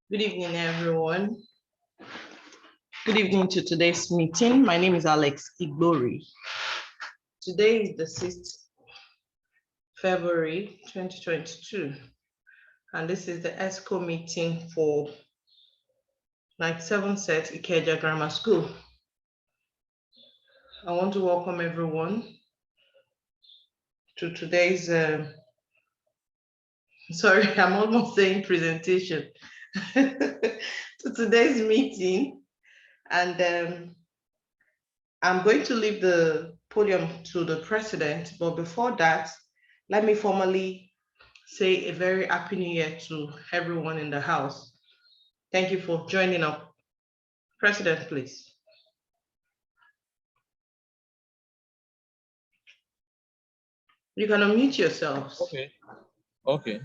Good evening, everyone. Good evening to today's meeting. My name is Alex Igbori. Today is the 6th February 2022, and this is the Exco meeting for 97 set IKGS Grammar School. I want to welcome everyone to today's, sorry, I'm almost saying presentation, to today's meeting. And I'm going to leave the podium to the president, but before that, let me formally say a very happy new year to everyone in the house. Thank you for joining up. President, please. You can unmute yourselves. Okay.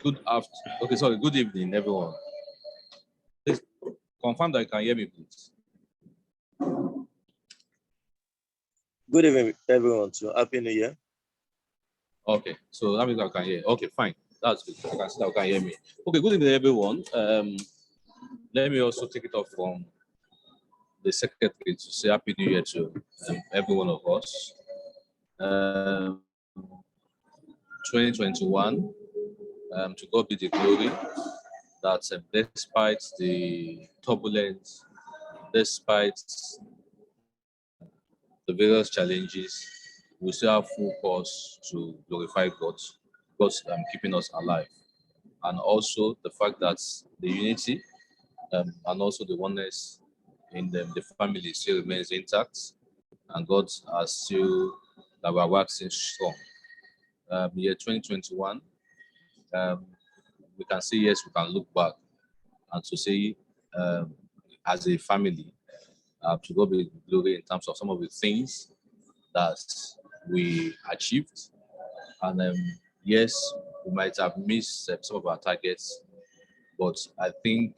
Good evening, everyone. Please confirm that you can hear me, please. Good evening, everyone. So happy new year. Okay, so that means I can hear. Okay, fine. That's good. I can see that you can hear me. Okay, good evening, everyone. Let me also take it off from the secretary to say happy new year to every one of us. 2021, to God be the glory that despite the turbulence, despite the various challenges, we still have full cause to glorify God, because keeping us alive. And also the fact that the unity and also the oneness in the family still remains intact, and God has still, that we are waxing strong. Year 2021, we can say yes, we can look back and to say, as a family, to God be the glory in terms of some of the things that we achieved. And yes, we might have missed some of our targets, but I think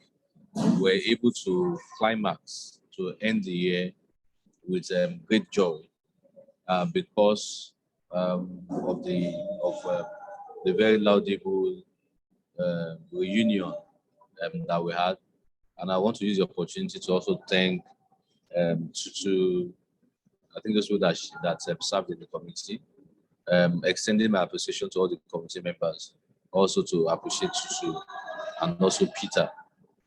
we're able to climax, to end the year with great joy, because of the very laudable reunion that we had. And I want to use the opportunity to also thank I think those people that served in the committee, extending my appreciation to all the committee members, also to appreciate Susu and also Peter,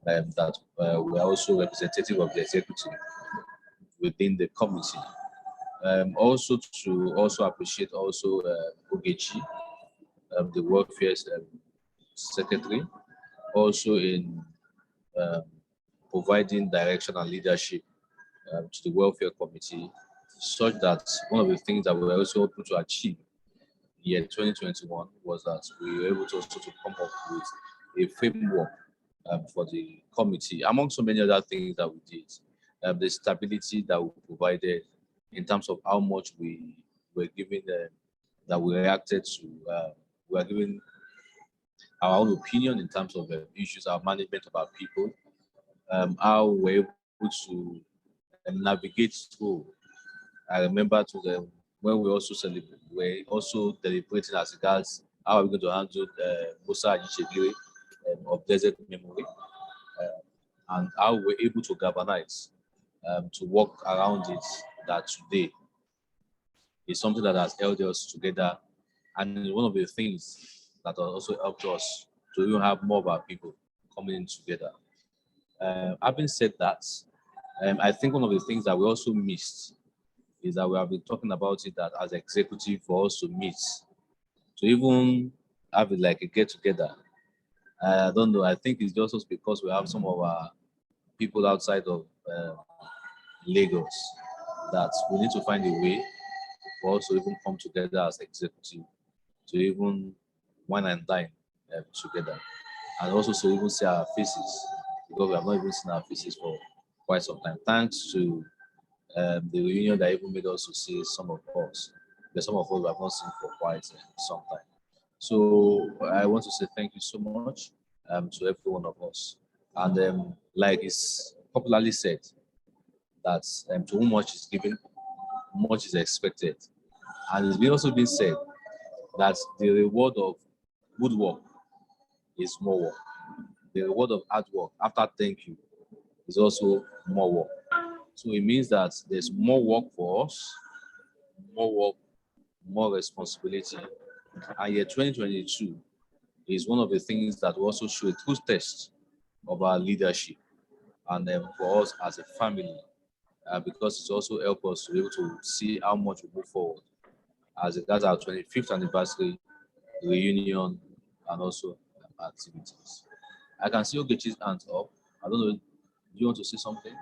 that we are also representative of the executive within the committee. Also to appreciate also Ogechi, the welfare secretary, also in providing direction and leadership to the welfare committee, such that one of the things that we were also able to achieve in 2021 was that we were able to also to come up with a framework for the committee, among so many other things that we did. The stability that we provided in terms of how much we were giving, that we reacted to, we are giving our own opinion in terms of issues, our management of our people, how we're able to navigate through. I remember when we also celebrate, we're also deliberating as regards how are we going to handle Musa Ajichegire of Desert Memory, and how we're able to galvanize to work around it, that today is something that has held us together, and one of the things that has also helped us to even have more of our people coming in together. Having said that, I think one of the things that we also missed is that we have been talking about it, that as executive for us to meet, to even have it like a get together. I don't know, I think it's just because we have some of our people outside of Lagos, that we need to find a way for us to even come together as executive, to even wine and dine together, and also to even see our faces, because we have not even seen our faces for quite some time. Thanks to the reunion that even made us to see some of us, but some of us we have not seen for quite some time. So I want to say thank you so much to every one of us. And like it's popularly said, that to whom much is given, much is expected. And it's also been said that the reward of good work is more work. The reward of hard work after thank you is also more work. So it means that there's more work for us, more work, more responsibility. And year 2022 is one of the things that will also show a true test of our leadership and for us as a family, because it also helps us to be able to see how much we move forward as regards our 25th anniversary reunion and also activities. I can see Ogechi's hands up. I don't know, do you want to say something?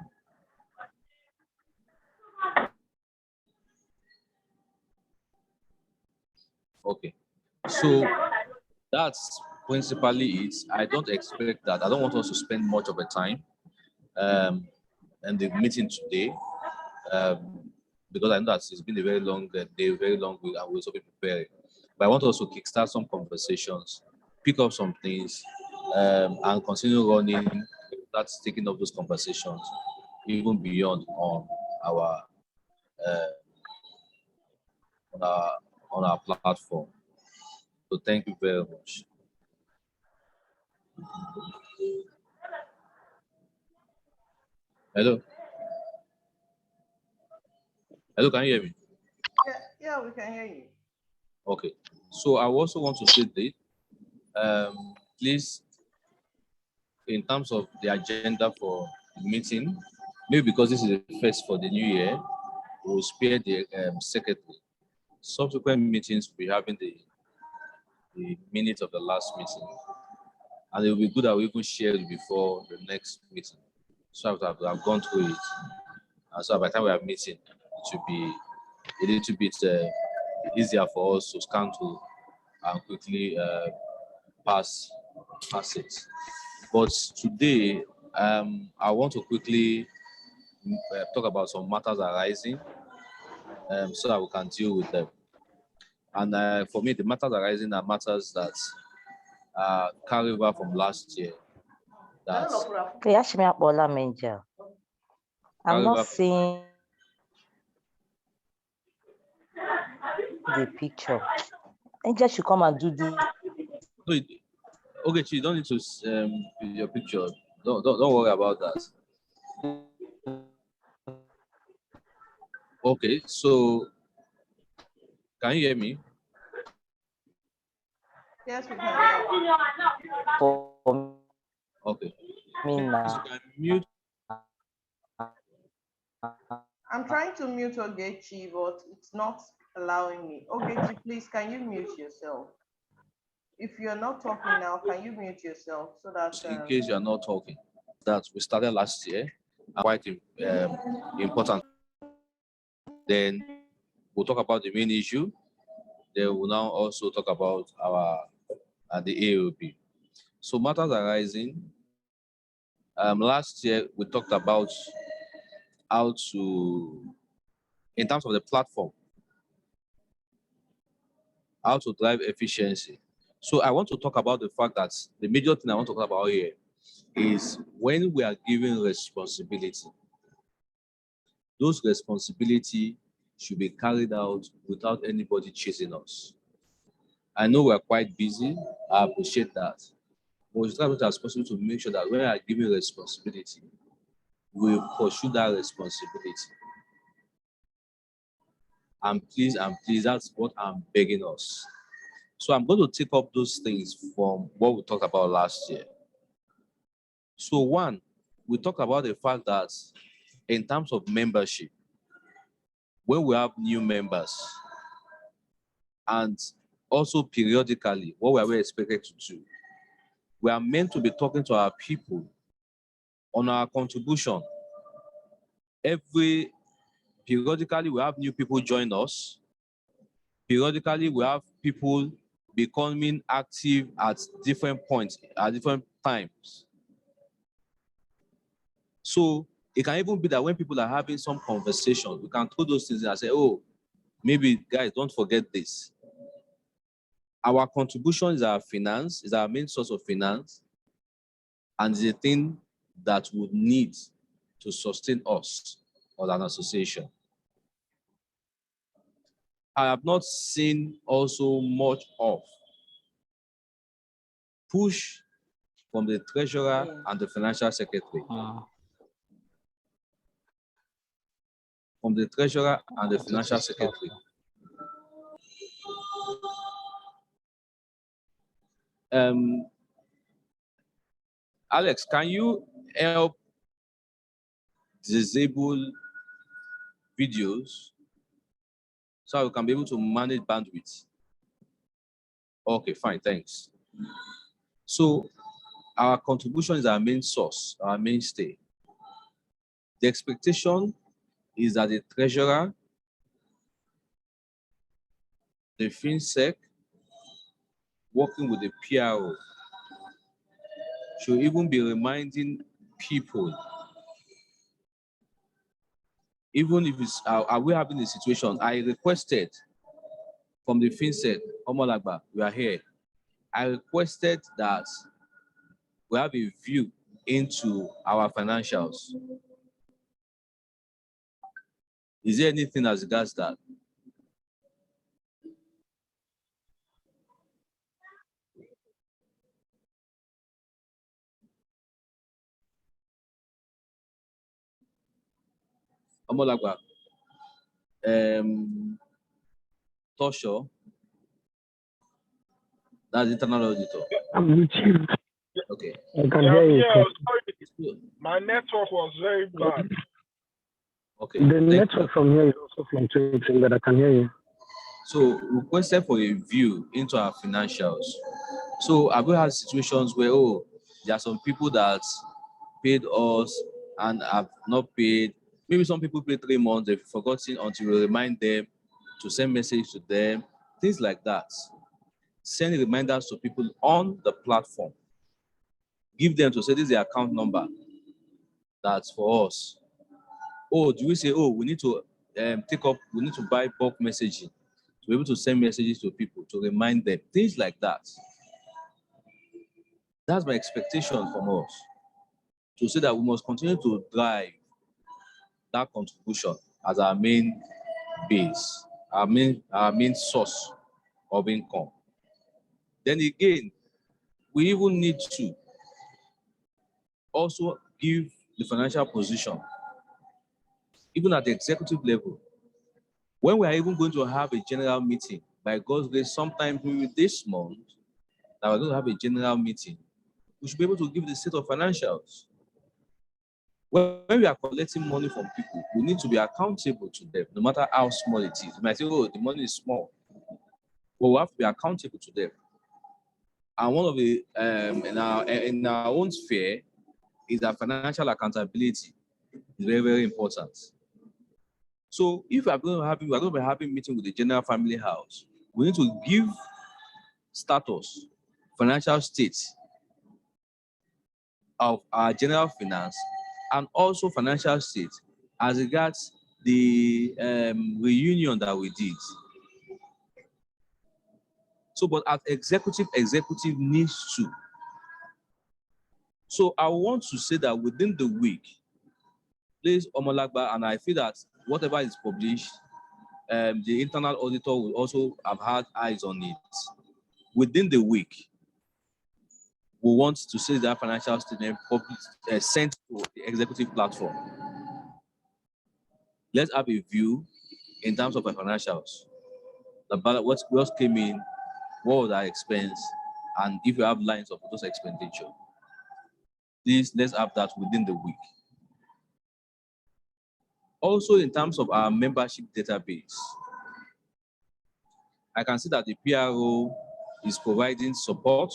Okay, so that's principally it. I don't expect that. I don't want us to spend much of a time in the meeting today, because I know that it's been a very long day, very long week, and we'll also be preparing. But I want us to kickstart some conversations, pick up some things, and continue running. Start taking up those conversations, even beyond our uh, on our on our platform. So thank you very much. Hello. Hello, can you hear me? Yeah, we can hear you. Okay. So I also want to say this. Please, in terms of the agenda for the meeting, maybe because this is the first for the new year, we'll spare the secretary. Subsequent meetings, we'll be having the minutes of the last meeting. And it will be good that we even share it before the next meeting. So after I've gone through it. And so by the time we have meeting, it should be a little bit easier for us to scan through and quickly pass it. But today, I want to quickly talk about some matters arising, so that we can deal with them. And for me, the matters arising are matters that carry over from last year. I'm not seeing the picture. Angel should come and do this. Okay, you don't need to your picture. Don't worry about that. Okay, so can you hear me? Yes, we can hear you. For Okay. me now. So you can mute. I'm trying to mute Ogechi, but it's not allowing me. Ogechi, please, can you mute yourself? If you're not talking now, can you mute yourself so that In case you are not talking, that we started last year, quite important. Then we'll talk about the main issue. Then we'll now also talk about our the AOP. So matters arising. Last year we talked about how to, in terms of the platform, how to drive efficiency. So I want to talk about the fact that the major thing I want to talk about here is when we are given responsibility, those responsibility should be carried out without anybody chasing us. I know we're quite busy. I appreciate that. But it's try as possible to make sure that when we are given responsibility, we pursue that responsibility. And please, that's what I'm begging us. So I'm going to take up those things from what we talked about last year. So one, we talked about the fact that in terms of membership, when we have new members, and also periodically, what we are expected to do, we are meant to be talking to our people on our contribution. Periodically, we have new people join us. Periodically, we have people becoming active at different points, at different times. So it can even be that when people are having some conversation, we can throw those things in and say, oh, maybe guys, don't forget this. Our contribution is our finance, is our main source of finance, and is a thing that would need to sustain us as an association. I have not seen also much of push from the treasurer and the financial secretary. From the treasurer and the financial secretary. Alex, can you help disable videos so we can be able to manage bandwidth? Okay, fine, thanks. So our contribution is our main source, our mainstay. The expectation is that the treasurer, the FinSec, working with the PRO, should even be reminding people, even if it's, are we having a situation? I requested from the FinSec, Omolagba, we are here. I requested that we have a view into our financials. Is there anything as regards that? Omolagba, Tosho, that's internal auditor. I'm with you. Okay. I can hear you. Sorry. My network was very bad. Okay. The network from here is also fluctuating, but I can hear you. So requested for a view into our financials. So have we had situations where, oh, there are some people that paid us and have not paid? Maybe some people paid 3 months, they've forgotten until we remind them to send message to them, things like that. Send reminders to people on the platform. Give them to say this is the account number that's for us. Oh, do we say, oh, we need to we need to buy bulk messaging to be able to send messages to people to remind them, things like that. That's my expectation from us, to say that we must continue to drive that contribution as our main base, our main source of income. Then again, we even need to also give the financial position, even at the executive level. When we are even going to have a general meeting, by God's grace, sometime maybe this month, that we're going to have a general meeting, we should be able to give the state of financials. When we are collecting money from people, we need to be accountable to them, no matter how small it is. You might say, oh, the money is small, but we have to be accountable to them. And one of the, in our own sphere, is that financial accountability is very, very important. So if we're going to be having meeting with the general family house, we need to give status, financial state of our general finance, and also financial state as regards the reunion that we did. So, but as executive needs to. So I want to say that within the week, please, Omolagba, and I feel that whatever is published, the internal auditor will also have had eyes on it. Within the week, we want to see that financial statement sent to the executive platform. Let's have a view in terms of our financials. What else came in, what was our expense, and if you have lines of those expenditure. Please, let's have that within the week. Also, in terms of our membership database, I can see that the PRO is providing support.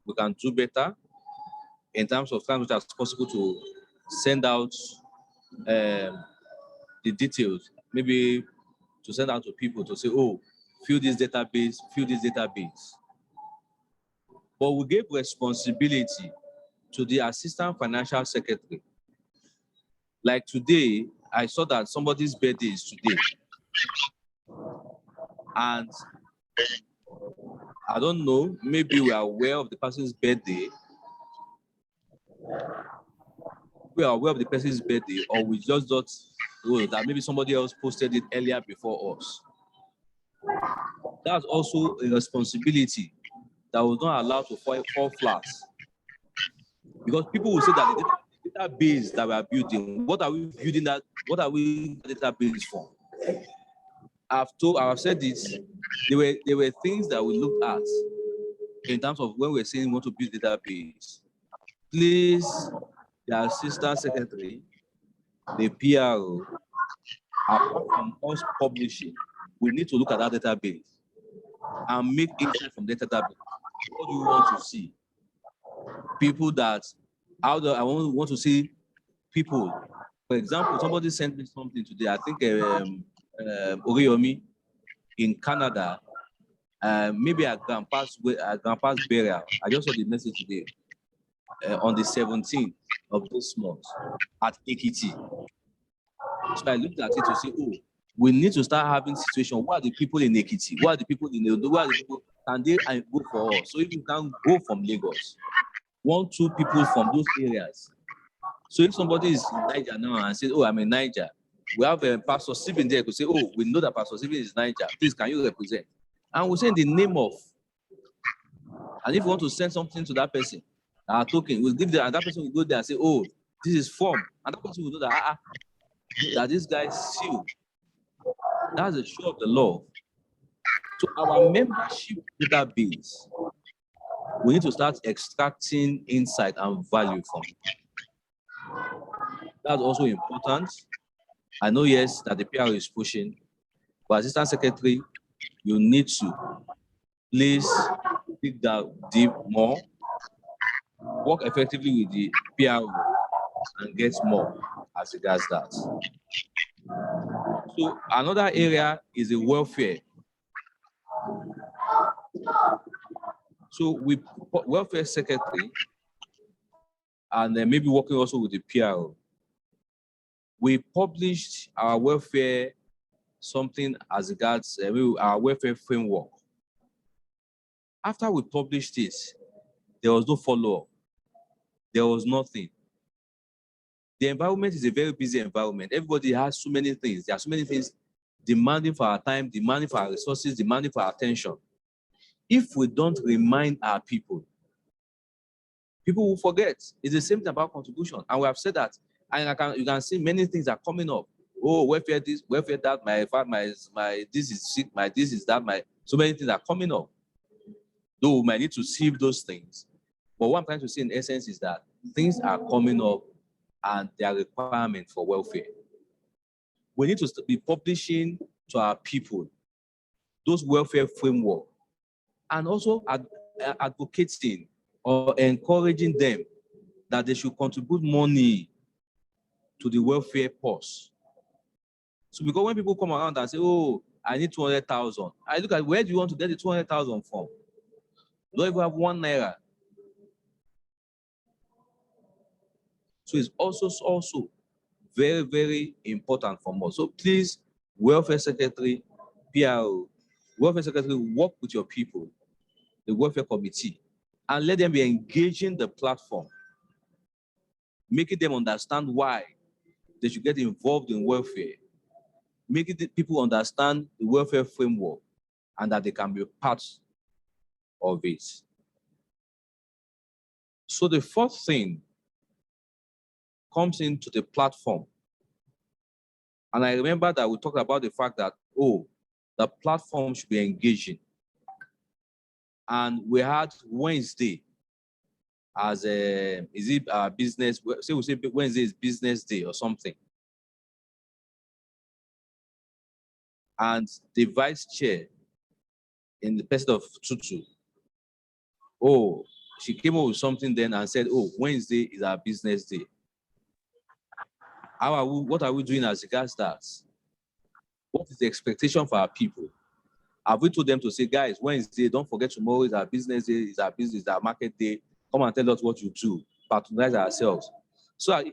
We can do better in terms of times which are possible to send out the details, maybe to send out to people to say, oh, fill this database. But we gave responsibility to the assistant financial secretary. Like today, I saw that somebody's birthday is today. And I don't know, maybe we are aware of the person's birthday. We are aware of the person's birthday, or we just thought that maybe somebody else posted it earlier before us. That's also a responsibility that was not allowed to fall flat. Because people will say that the database that we are building, what are we building that? What are we database for? I've said this. There were things that we looked at in terms of when we're saying we want to build database. Please, the assistant secretary, the PRO, apart from us publishing, we need to look at that database and make insight from the database. What do you want to see? People that, I want to see people. For example, somebody sent me something today. I think Oriyomi in Canada, maybe at grandpa's burial. I just saw the message today on the 17th of this month at Ekiti. So I looked at it to say, oh, we need to start having situation. What are the people in Ekiti? What are the people in Edo? What are the people? Can they go for us? So if you can go from Lagos, 1-2 people from those areas. So if somebody is in Niger now and says, oh, I'm in Niger, we have a Pastor Stephen there to say, oh, we know that Pastor Stephen is Niger. Please, can you represent? And we'll send the name of. And if you want to send something to that person, our token, we'll give them, and that person will go there and say, oh, this is form. And that person will know that this guy is sealed. That's a show of the love. So our membership database, we need to start extracting insight and value from it. That's also important. I know, yes, that the PR is pushing, but Assistant Secretary, you need to please dig down deep more, work effectively with the PR and get more as regards that. So another area is the welfare. So with welfare secretary, and then maybe working also with the PRO, we published our welfare something as regards our welfare framework. After we published this, there was no follow-up. There was nothing. The environment is a very busy environment. Everybody has so many things. There are so many things demanding for our time, demanding for our resources, demanding for our attention. If we don't remind our people, people will forget. It's the same thing about contribution. And we have said that, and you can see many things are coming up. Oh, welfare this, welfare that, my this is sick, my this is that, so many things are coming up. Though we might need to sieve those things. But what I'm trying to say in essence is that things are coming up and there are requirements for welfare. We need to be publishing to our people those welfare framework and also advocating or encouraging them that they should contribute money to the welfare purse. So because when people come around and say, oh, I need 200,000, I look at where do you want to get the 200,000 from? Don't even have 1 naira. So it's also very, very important for us. So please, welfare secretary, PRO, welfare secretary, work with your people, the welfare committee, and let them be engaging the platform, making them understand why they should get involved in welfare, making the people understand the welfare framework and that they can be part of it. So the fourth thing comes into the platform. And I remember that we talked about the fact that, oh, the platform should be engaging. And we had Wednesday as a, is it our business, say we say Wednesday is business day or something. And the vice chair in the person of Tutu, oh, she came up with something then and said, oh, Wednesday is our business day. What are we doing as regards that? What is the expectation for our people? Have we told them to say, guys, Wednesday, don't forget tomorrow is our business day, is our business, is our market day. Come and tell us what you do. Patronize ourselves. So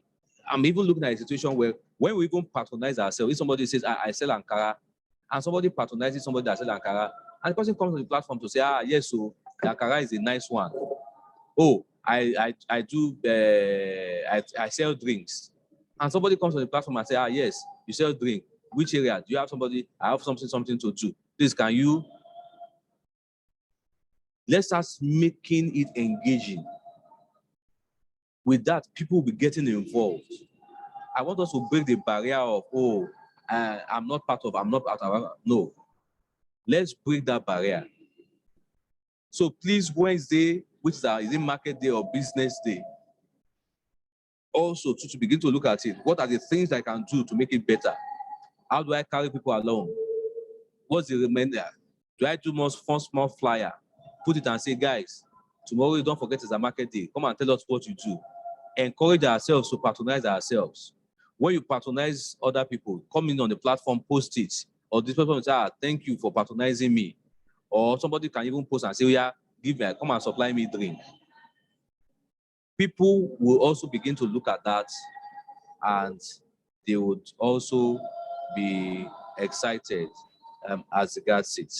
I'm even looking at a situation where when we even patronize ourselves, if somebody says, I sell Ankara, and somebody patronizes somebody that sells Ankara, and the person comes to the platform to say, yes, so the Ankara is a nice one. Oh, I sell drinks. And somebody comes to the platform and say, yes, you sell drink. Which area? Do you have somebody? I have something to do. Please, can you Let's start making it engaging. With that, people will be getting involved. I want us to break the barrier of, I'm not part of. No. Let's break that barrier. So please, Wednesday, which is it market day or business day? Also, to begin to look at it, what are the things I can do to make it better? How do I carry people along? What's the remainder? Do I do more small flyer? Put it and say, guys, tomorrow, don't forget it's a market day. Come and tell us what you do. Encourage ourselves to patronize ourselves. When you patronize other people, come in on the platform, post it. Or this person will say, thank you for patronizing me. Or somebody can even post and say, yeah, come and supply me drink. People will also begin to look at that, and they would also be excited as regards it.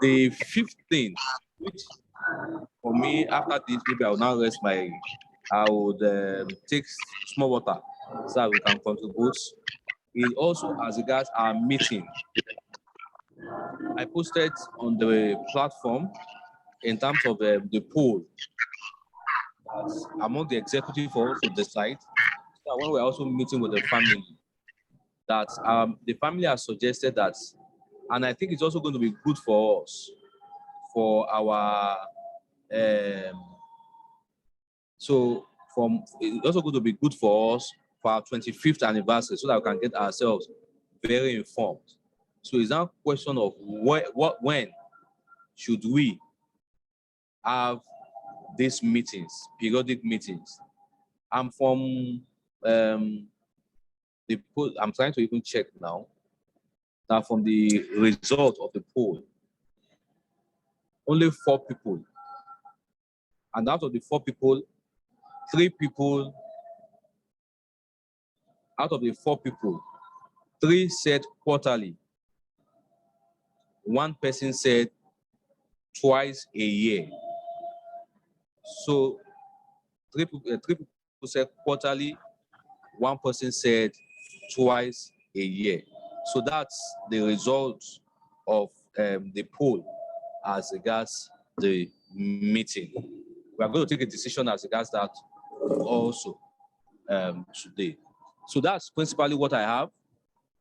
The fifth thing, which for me, after this, maybe I will now rest I would take small water so that we can contribute. It also as regards our meeting. I posted on the platform in terms of the poll that among the executive for us to decide. So when we're also meeting with the family, that the family has suggested that, and I think it's also going to be good for us, for our it's also going to be good for us for our 25th anniversary, so that we can get ourselves very informed. So it's now a question of when should we have these meetings, periodic meetings. I'm from the poll. I'm trying to even check now. Now from the result of the poll, only 4 people, and out of the 4 people, 3 people, out of the 4 people, 3 said quarterly. 1 person said twice a year. So 3 people said quarterly, 1 person said twice a year. So that's the result of the poll as regards the meeting. We are going to take a decision as regards that also today. So that's principally what I have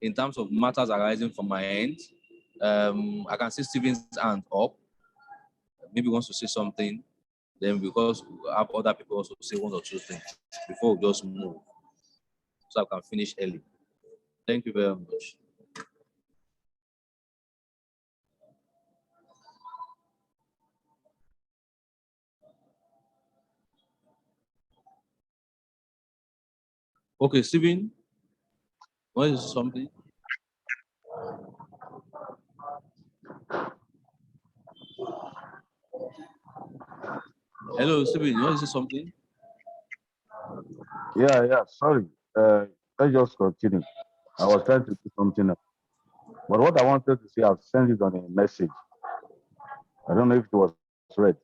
in terms of matters arising from my end. I can see Stephen's hand up. Maybe he wants to say something. Then because we have other people also say 1 or 2 things before we just move, so I can finish early. Thank you very much. Okay, Stephen, what is something? Hello, Stephen, you want to say something? Yeah, sorry. Let's just continue. I was trying to do something else. But what I wanted to say, I've sent it on a message. I don't know if it was read.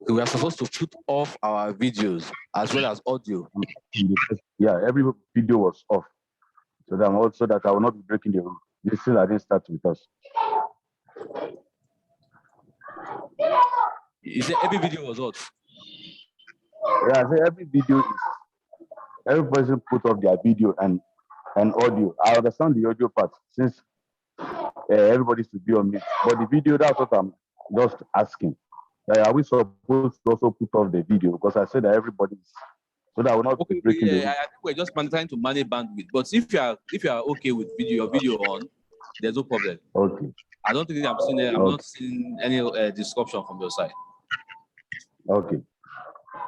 We are supposed to put off our videos as well as audio. Yeah, every video was off. So that I will not be breaking the rule. This still I didn't start with us. You said every video was off? Yeah, I say every person put off their video and audio. I understand the audio part since everybody should be on mute. But the video, that's what I'm just asking. Are we supposed to also put off the video? Because I said that everybody's, so that I will not be breaking the rule. I think we're just trying to manage bandwidth. But if you are okay with your video on, there's no problem. Okay. I don't think I'm not seeing any disruption from your side. Okay.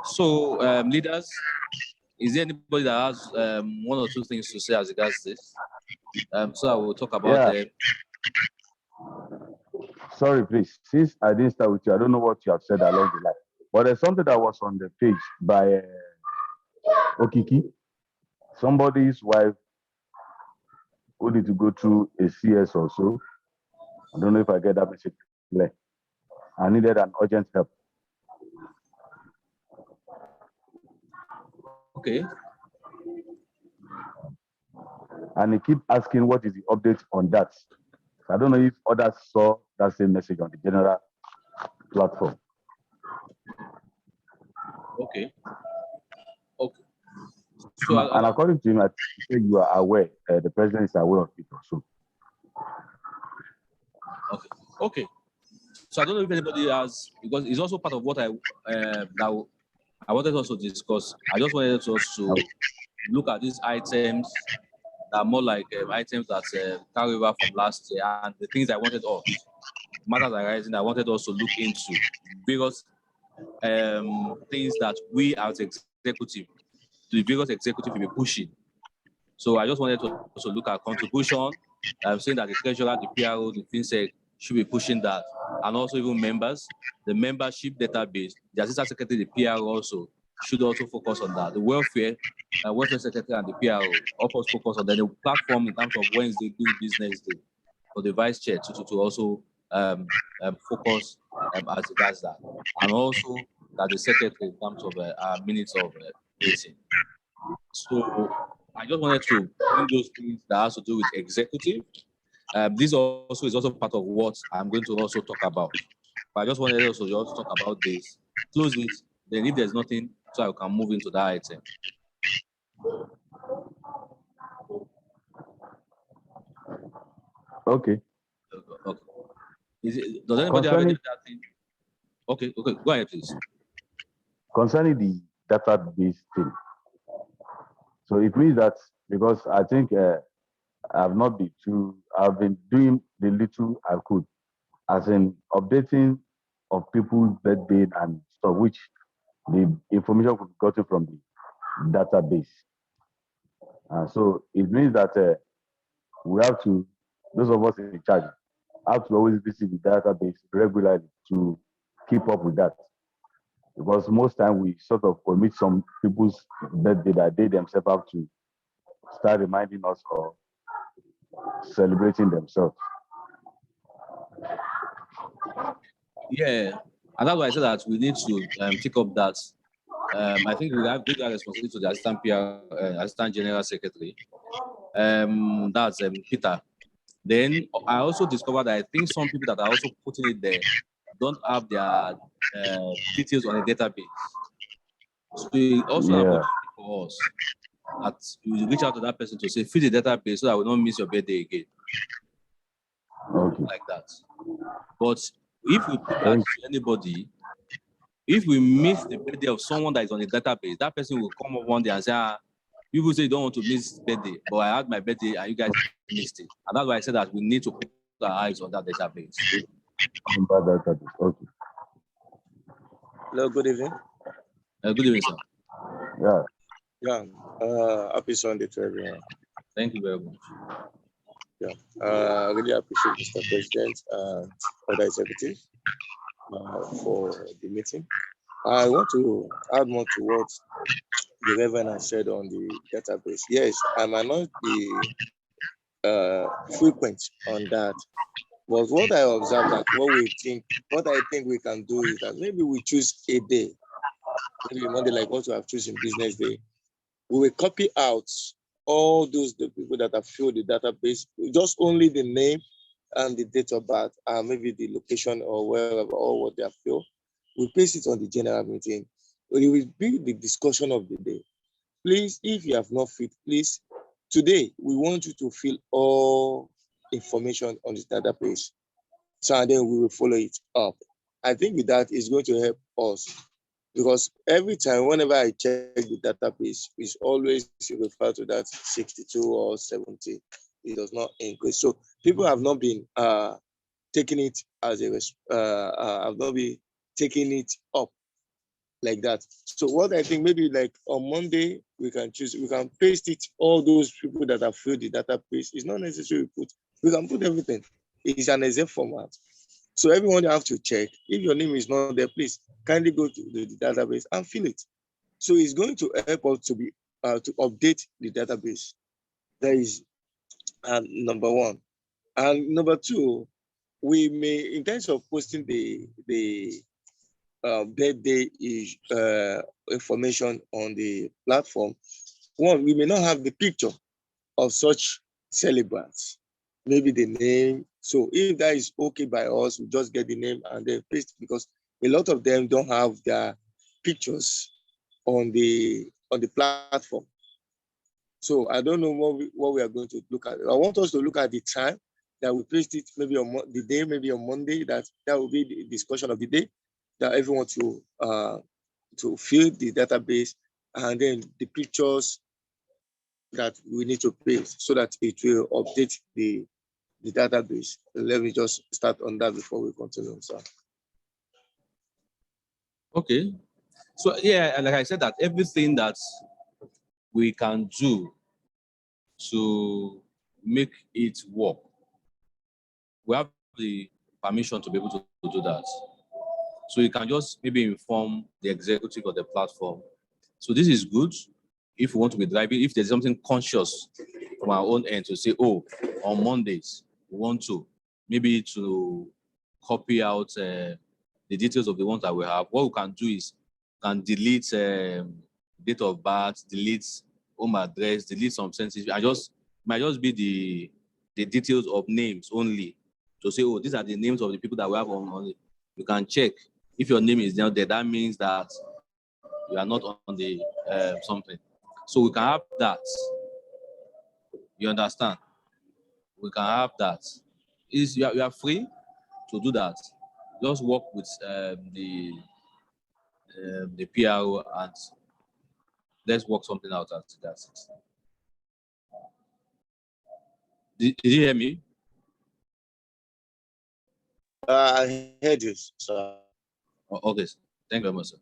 So leaders, is there anybody that has 1 or 2 things to say as regards this? So I will talk about them. Sorry, please. Since I didn't start with you, I don't know what you have said along the line. But there's something that was on the page by Okiki. Somebody's wife who need to go through a CS or so. I don't know if I get that message clear. I needed an urgent help. Okay. And he keep asking what is the update on that. I don't know if others saw that same message on the general platform. Okay. Okay. So, and according to him, I think you are aware, the president is aware of it also. Okay. Okay. So I don't know if anybody has, because it's also part of what I wanted also to discuss. I just wanted us to look at these items that are more like items that carry over from last year, and the things I wanted us, matters arising, I wanted us to look into various things that we as executive, the various executive will be pushing. So I just wanted to also look at contribution. I'm saying that the treasurer, the PRO, the FinSec should be pushing that, and also even members, the membership database, the assistant secretary, the PRO also should also focus on that. The welfare secretary and the PRO also focus on that. The platform in terms of Wednesday doing business day for the vice chair to also focus as regards that, and also that the secretary in terms of minutes of meeting. So I just wanted to bring those things that has to do with executive. This also is also part of what I'm going to also talk about. But I just wanted also just talk about this, close it, then if there's nothing, so I can move into that item. Okay. Okay. Does anybody have any other thing? Okay, go ahead, please. Concerning the database thing, so it means that because I think I've been doing the little I could, as in updating of people's birthday and stuff, which the information could be gotten from the database. So it means that we have to, those of us in charge, have to always visit the database regularly to keep up with that. Because most time we sort of omit some people's birthday that they themselves have to start reminding us or celebrating themselves. Yeah, and that's why I said that we need to take up that. I think we have that responsibility to the assistant general secretary. That's Peter. Then I also discovered that I think some people that are also putting it there don't have their details on a database. So it also about for us that you reach out to that person to say, fill the database so that we don't miss your birthday again. Okay. Like that. But if we put that to anybody, if we miss the birthday of someone that is on the database, that person will come up one day and say, people say you don't want to miss birthday, but I had my birthday and you guys missed it. And that's why I said that we need to put our eyes on that database. Okay. Hello, good evening. Good evening, sir. Yeah. Happy Sunday to everyone. Thank you very much. Yeah. I really appreciate Mr. President and other executives for the meeting. I want to add more to what the Reverend has said on the database. Yes, I might not be frequent on that, but what I observe that what I think we can do is that maybe we choose a day, maybe Monday, like what we have chosen business day. We will copy out all the people that have filled the database, just only the name and the date of birth, and maybe the location or wherever or what they have filled. We paste it on the general meeting. It will be the discussion of the day. Please, if you have not filled, please, today we want you to fill all information on the database. So and then we will follow it up. I think with that is going to help us, because every time, whenever I check the database, it's always refer to that 62 or 70. It does not increase. So people have not been taking it as have not been taking it up like that. So what I think, maybe like on Monday we can paste it, all those people that have filled the database. It's not necessary we can put everything. It's an exempt format. So everyone have to check. If your name is not there, please kindly go to the database and fill it. So it's going to help us to update the database. That is number one. And number two, we may, in terms of posting the birthday information on the platform, one, we may not have the picture of such celebrants. maybe the name. So if that is okay by us, we just get the name and then paste, because a lot of them don't have their pictures on the platform. So I don't know what we are going to look at. I want us to look at the time that we paste it, maybe on the day, maybe on Monday. That will be the discussion of the day, that everyone to fill the database, and then the pictures that we need to paste so that it will update the database. Let me just start on that before we continue, sir. Okay. So yeah, like I said, that everything that we can do to make it work, we have the permission to be able to do that. So you can just maybe inform the executive of the platform. So this is good if we want to be driving, if there's something conscious from our own end to say, oh, on Mondays, we want to maybe to copy out the details of the ones that we have. What we can do is can delete date of birth, delete home address, delete some sensitive, and just might just be the details of names only. To say, oh, these are the names of the people that we have on it. You can check if your name is down there. That means that you are not on the something. So we can have that. You understand? We can have that. You are free to do that. Just work with the PRO and let's work something out at that. Did you hear me? I heard you, sir. Oh, okay. Thank you very much, sir.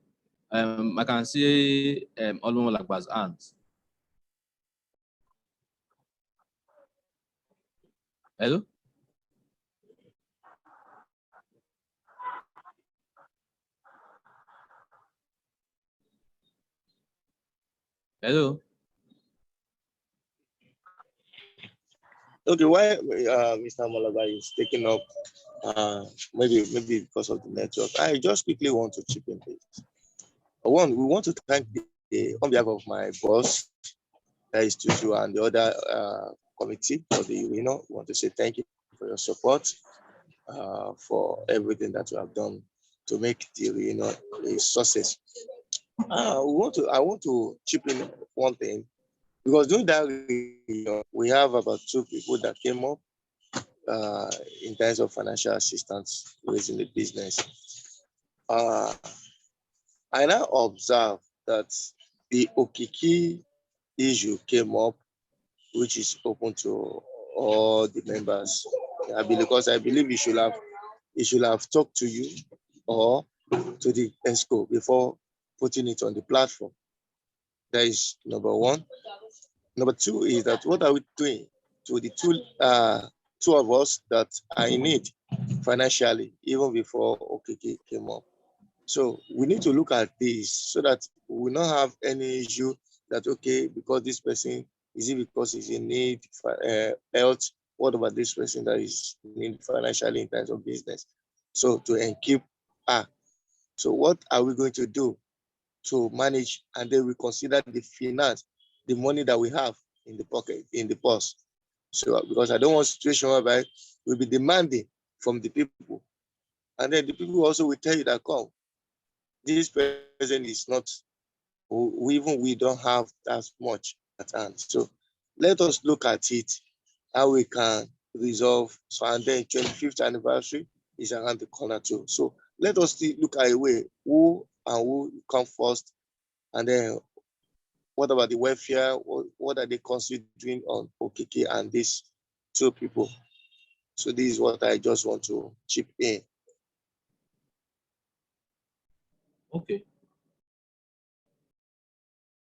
I can see Olmo Lagba's hands. Hello? Hello? Okay, why Mr. Malaba is taking up, maybe because of the network. I just quickly want to chip in this. One, we want to thank on behalf of my boss, that is Tutu, and the other committee of the we want to say thank you for your support, for everything that you have done to make the a success. I want to chip in one thing, because during that we have about 2 people that came up in terms of financial assistance raising the business. I now observe that the Okiki issue came up, which is open to all the members. Because I believe he should have talked to you or to the Exco before putting it on the platform. That is number one. Number two is that what are we doing to the two of us that are in need financially, even before OKK came up? So we need to look at this so that we will not have any issue that, okay, because this person, is it because he's in need for health? What about this person that is in need financially in terms of business? So to keep so what are we going to do to manage? And then we consider the finance, the money that we have in the pocket, in the purse. So because I don't want a situation whereby we'll be demanding from the people. And then the people also will tell you that, come, this person is not, we don't have that much at hand. So let us look at it, how we can resolve. So, and then 25th anniversary is around the corner too. So let us look at a way, who come first, and then what about the welfare? What are they considering on OKK and these 2 people? So this is what I just want to chip in. Okay.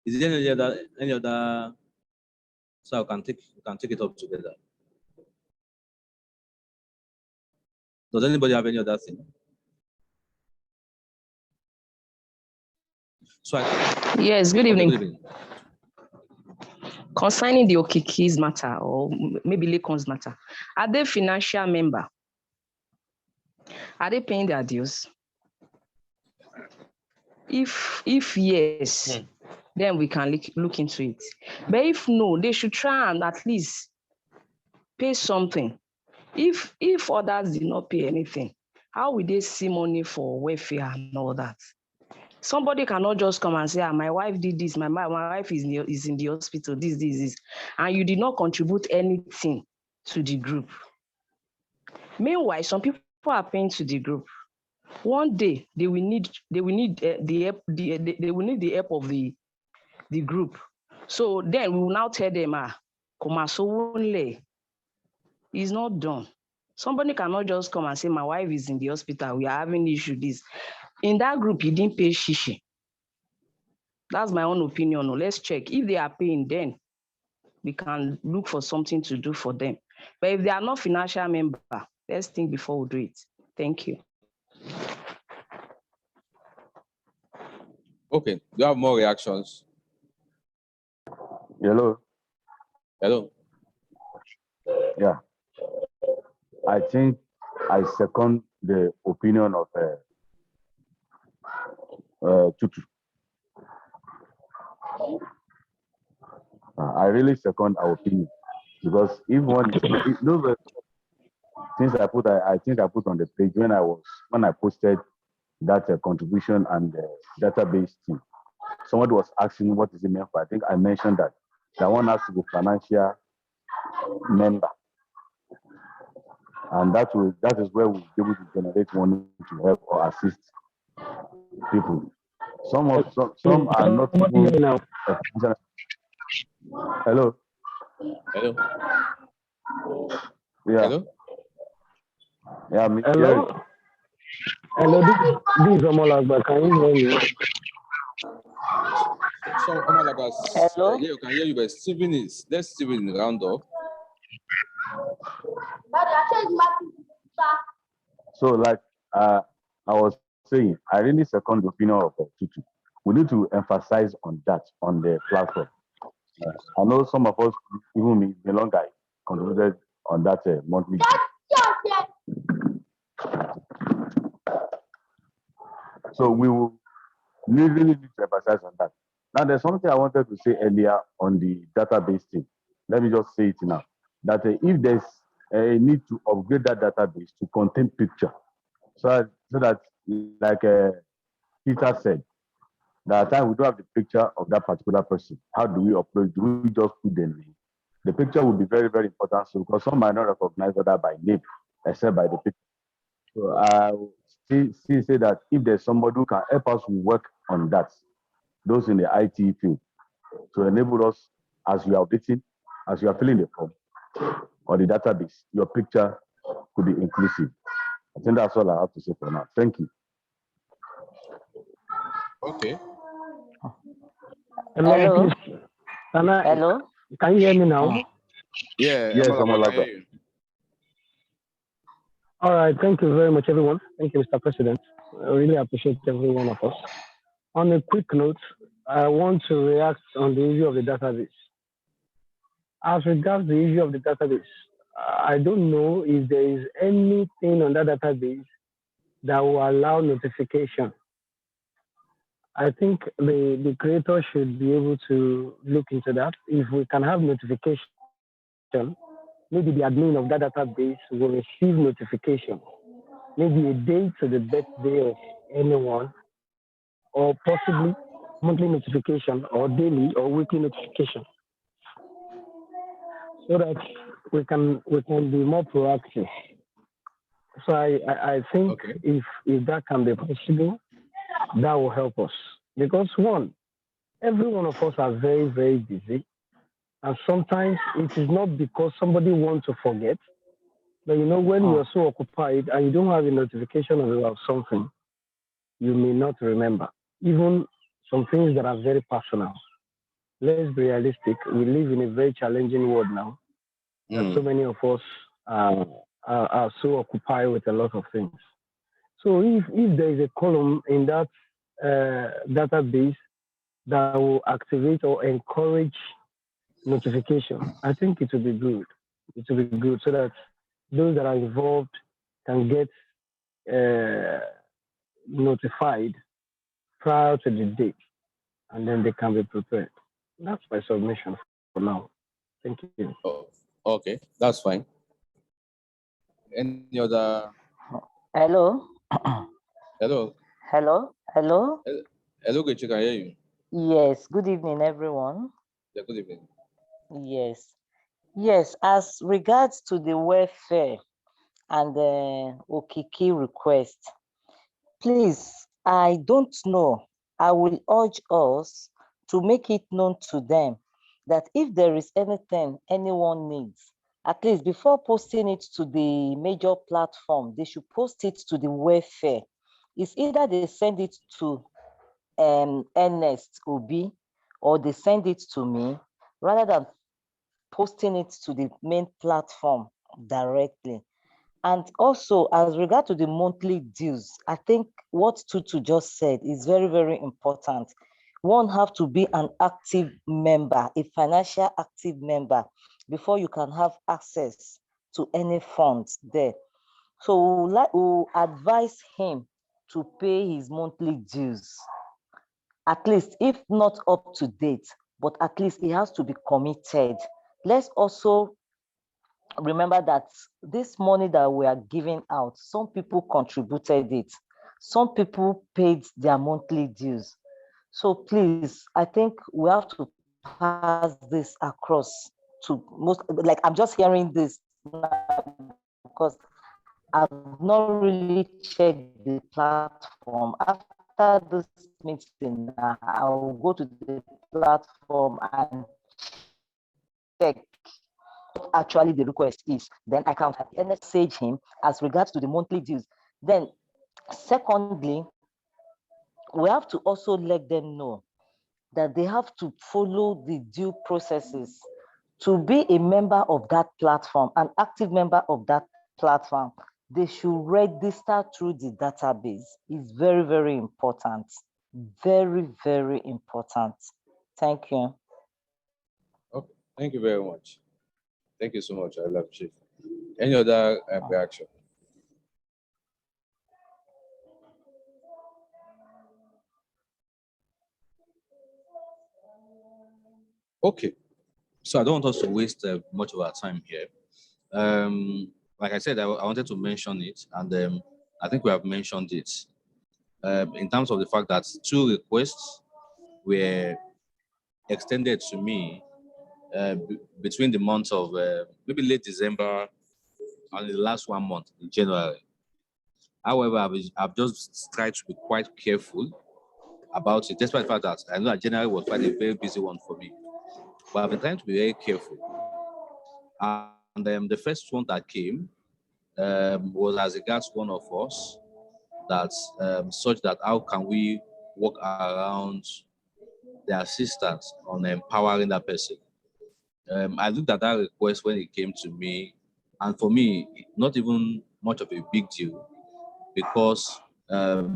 Is there any other? So we can take it up together. Does anybody have any other thing? So yes, good evening. Good evening. Concerning the Okiki's matter, or maybe Lakon's matter, are they financial member? Are they paying their dues? If yes, then we can look into it. But if no, they should try and at least pay something If others did not pay anything, how will they see money for welfare and all that? Somebody cannot just come and say, my wife did this, my wife is in the hospital, this, and you did not contribute anything to the group. Meanwhile, some people are paying to the group. One day they will need the help of the group. So then we will now tell them, it's not done. Somebody cannot just come and say, my wife is in the hospital, we are having issue this. In that group, you didn't pay shishi. That's my own opinion. Let's check. If they are paying, then we can look for something to do for them. But if they are not financial member, let's think before we do it. Thank you. Okay, do you have more reactions? Hello. Hello. Yeah. I think I second the opinion of Tutu. I really second our opinion because if one is those were things I think I put on the page when I posted that contribution and database thing. Somebody was asking what is it meant for. I think I mentioned that one has to be financial member, and that is where we'll be able to generate money to help or assist people. Some are not even now. Hello. Hello. Yeah. Hello. Yeah. Hello. Hello. This is Omolagba. Can you hear me? So Omolagba, hello. Yeah, you can hear you, but let Steven round up. So, like I was saying, I really second the opinion of Tutu. We need to emphasize on that on the platform. I know some of us, even me, no longer contributed on that monthly. So we will really need to emphasize on that. Now, there's something I wanted to say earlier on the database thing. Let me just say it now. That if there's a need to upgrade that database to contain picture, so that like Peter said, that time we don't have the picture of that particular person. How do we upload? Do we just put the name? The picture will be very, very important. So because some might not recognize that by name, except by the picture. So I say that if there's somebody who can help us work on that, those in the IT field, to enable us as you are updating, as you are filling the form or the database, your picture could be inclusive. I think that's all I have to say for now. Thank you. Okay. Hello. Please. Hello. Can you hear me now? Yeah. Yes, Omolagba. All right. Thank you very much, everyone. Thank you, Mr. President. I really appreciate every one of us. On a quick note, I want to react on the issue of the database. As regards the issue of the database, I don't know if there is anything on that database that will allow notification. I think the creator should be able to look into that. If we can have notification, maybe the admin of that database will receive notification, maybe a day to the birthday of anyone, or possibly monthly notification, or daily or weekly notification, so that we can be more proactive. So I think if that can be possible, that will help us. Because one, every one of us are very, very busy. And sometimes it is not because somebody wants to forget, but when you're so occupied and you don't have a notification about something, you may not remember. Even some things that are very personal. Let's be realistic. We live in a very challenging world now. And so many of us are so occupied with a lot of things. So if there is a column in that database that will activate or encourage notification, I think it will be good. It will be good so that those that are involved can get notified prior to the date, and then they can be prepared. That's my submission for now. Thank you. Oh, okay, that's fine. Any other? Hello. Hello. Hello. Hello. Hello, Gechi, can hear you. Yes. Good evening, everyone. Yeah, good evening. Yes. Yes. As regards to the welfare and the Okiki request, please, I don't know. I will urge us to make it known to them that if there is anything anyone needs, at least before posting it to the major platform, they should post it to the welfare. It's either they send it to Ernest Obi or they send it to me rather than posting it to the main platform directly. And also, as regard to the monthly dues, I think what Tutu just said is very, very important. One have to be an active member, a financial active member, before you can have access to any funds there. So we'll advise him to pay his monthly dues, at least if not up to date, but at least he has to be committed. Let's also remember that this money that we are giving out, some people contributed it. Some people paid their monthly dues. So please, I think we have to pass this across to most, like I'm just hearing this now because I've not really checked the platform. After this meeting, I'll go to the platform and check actually the request is. Then I can message him as regards to the monthly dues. Then secondly, we have to also let them know that they have to follow the due processes to be a member of that platform, an active member of that platform. They should register through the database. It's very, very important. Very, very important. Thank you. Okay, thank you very much. Thank you so much. I love Chief. Any other reaction? Okay, so I don't want us to waste much of our time here. Like I said, I wanted to mention it, and I think we have mentioned it in terms of the fact that 2 requests were extended to me between the months of maybe late December and the last 1 month in January. However, I've just tried to be quite careful about it, despite the fact that I know that January was quite a very busy one for me. But I've been trying to be very careful. And the first one that came was as regards one of us, that's such that how can we work around the assistance on empowering that person. I looked at that request when it came to me, and for me, not even much of a big deal because of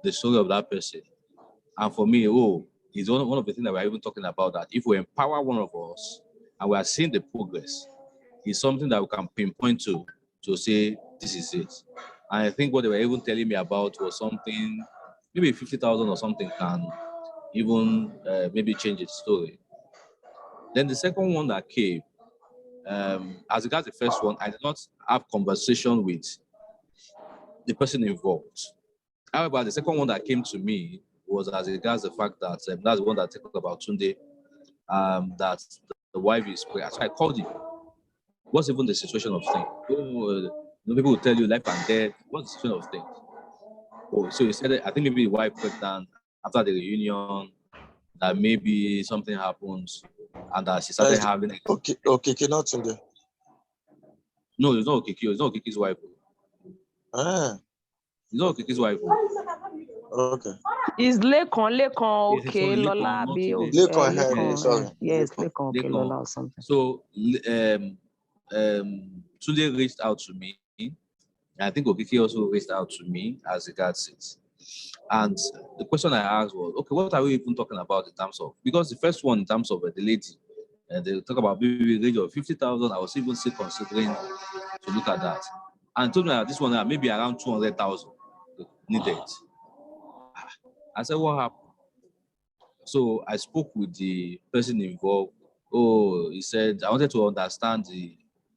the story of that person. And for me, it's one of the things that we're even talking about, that if we empower one of us and we are seeing the progress, it's something that we can pinpoint to say, this is it. And I think what they were even telling me about was something, maybe 50,000 or something can even maybe change its story. Then the second one that came, as regards the first one, I did not have conversation with the person involved. However, the second one that came to me was as regards the fact that that's the one that talked about Tunde, that the wife is pregnant. So I called him. What's even the situation of things? People will tell you life and death. What's the situation of things? Oh, so he said, I think maybe the wife pregnant after the reunion, that maybe something happens, and that she started having. Okay, not in there. No, it's not Okiki. It's not Okiki's wife. Ah. It's not Okiki's wife. Okay. Is Lekon okay, Lola? Lekon, sorry. Yes, Lekon okay, Lola or something. So Tunde reached out to me. I think Okiki also reached out to me as regards it. And the question I asked was, okay, what are we even talking about in terms of? Because the first one in terms of the lady, and they talk about maybe range of 50,000. I was even still considering to look at that. And told me that this one maybe around 200,000 needed. I said, what happened? So I spoke with the person involved. Oh, he said, I wanted to understand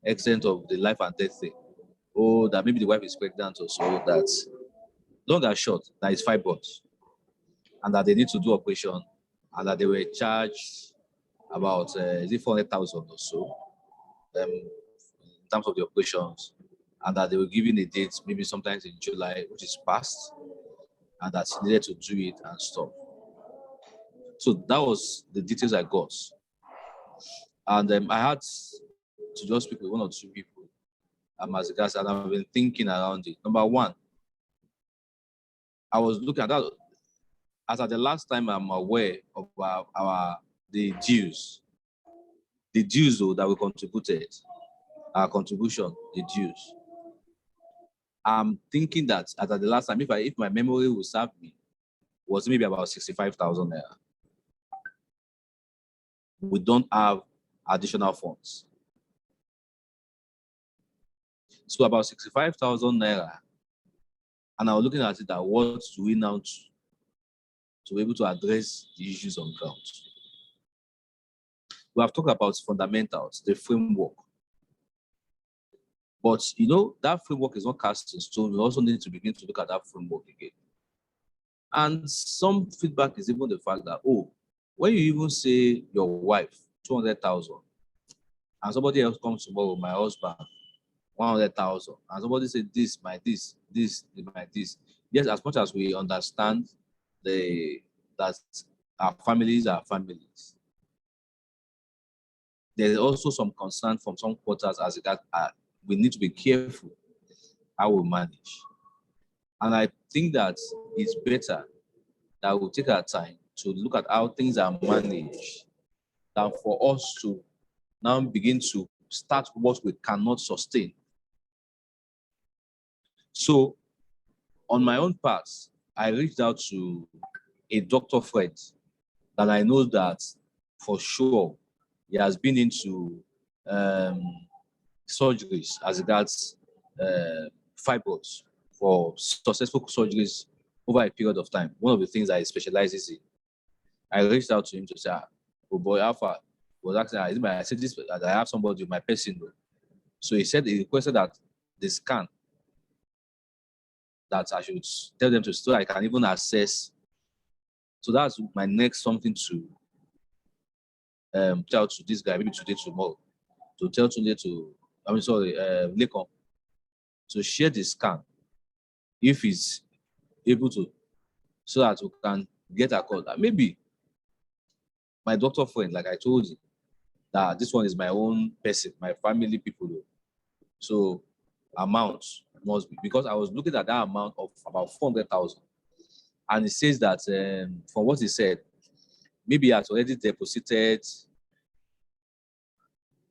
extent of the life and death thing. Or that maybe the wife is pregnant or so, that long and short, that is fibroids. And that they need to do operation, and that they were charged about, is it 400,000 or so, in terms of the operations, and that they were given a date, maybe sometimes in July, which is past, and that she needed to do it and stuff. So that was the details I got. And I had to just speak with one or two people as regards, and I've been thinking around it. Number one, I was looking at that as at the last time I'm aware of the dues though that we contributed, our contribution, the dues. I'm thinking that as at the last time, if my memory will serve me, was maybe about 65,000 naira. We don't have additional funds. So about 65,000 naira. And I was looking at it that what do we now do to be able to address the issues on ground? We have talked about fundamentals, the framework. But you know, that framework is not cast in stone. We also need to begin to look at that framework again. And some feedback is even the fact that, oh, when you even say your wife, 200,000, and somebody else comes tomorrow, my husband, 100,000, and somebody said this, my this, my this. Yes, as much as we understand that our families are families, there's also some concern from some quarters as that we need to be careful how we manage. And I think that it's better that we take our time to look at how things are managed than for us to now begin to start what we cannot sustain. So on my own part, I reached out to a doctor friend that I know that for sure he has been into surgeries as regards fibroids, for successful surgeries over a period of time. One of the things I specializes in. I reached out to him to say, oh boy, Alpha was asking, I said this, that I have somebody, my person. So he said, he requested that the scan, that I should tell them to, so I can even assess. So that's my next something to tell to this guy, maybe today, tomorrow, to tell today to, Lekon, to share the scan if he's able to, so that we can get a call. Maybe my doctor friend, like I told you, that this one is my own person, my family people. So amount must be, because I was looking at that amount of about 400,000. And it says that from what he said, maybe he has already deposited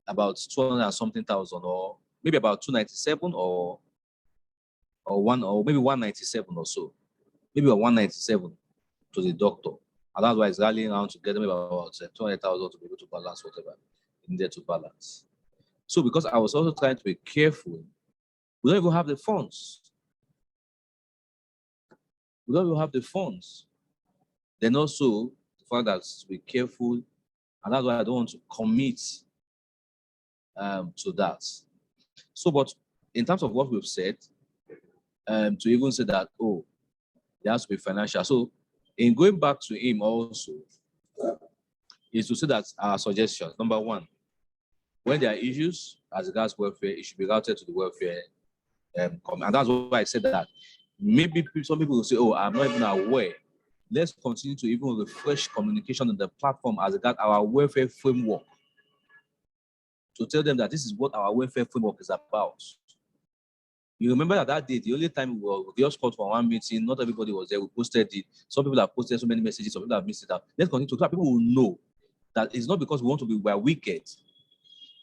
about 200 and something thousand, or maybe about 297 or maybe 197 or so. Maybe 197 to the doctor. And that's why it's rallying around to get them about 200,000 to be able to balance whatever in there to balance. So because I was also trying to be careful, we don't even have the funds. We don't even have the funds. Then also, the fact that to be careful, and that's why I don't want to commit to that. So, but in terms of what we've said, to even say that, oh, there has to be financial. So, in going back to him also, is to say that our suggestions, number one, when there are issues as regards welfare, it should be routed to the welfare. And that's why I said that. Maybe some people will say, oh, I'm not even aware. Let's continue to even refresh communication on the platform as regards our welfare framework, to tell them that this is what our welfare framework is about. You remember that day, the only time we just called for one meeting, not everybody was there. We posted it. Some people have posted so many messages, some people have missed it out. Let's continue to so people will know that it's not because we want to be wicked.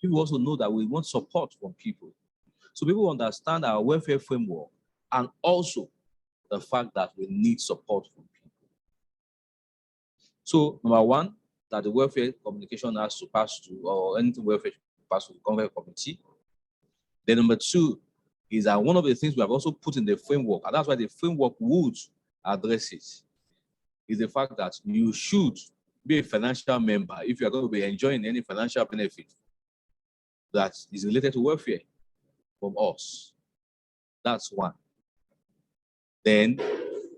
People also know that we want support from people. So people understand our welfare framework, and also the fact that we need support from people. So number one, that the welfare communication has to pass to, or anything welfare pass to the welfare committee. Then number two is that one of the things we have also put in the framework, and that's why the framework would address it, is the fact that you should be a financial member if you are going to be enjoying any financial benefit that is related to welfare from us. That's one. Then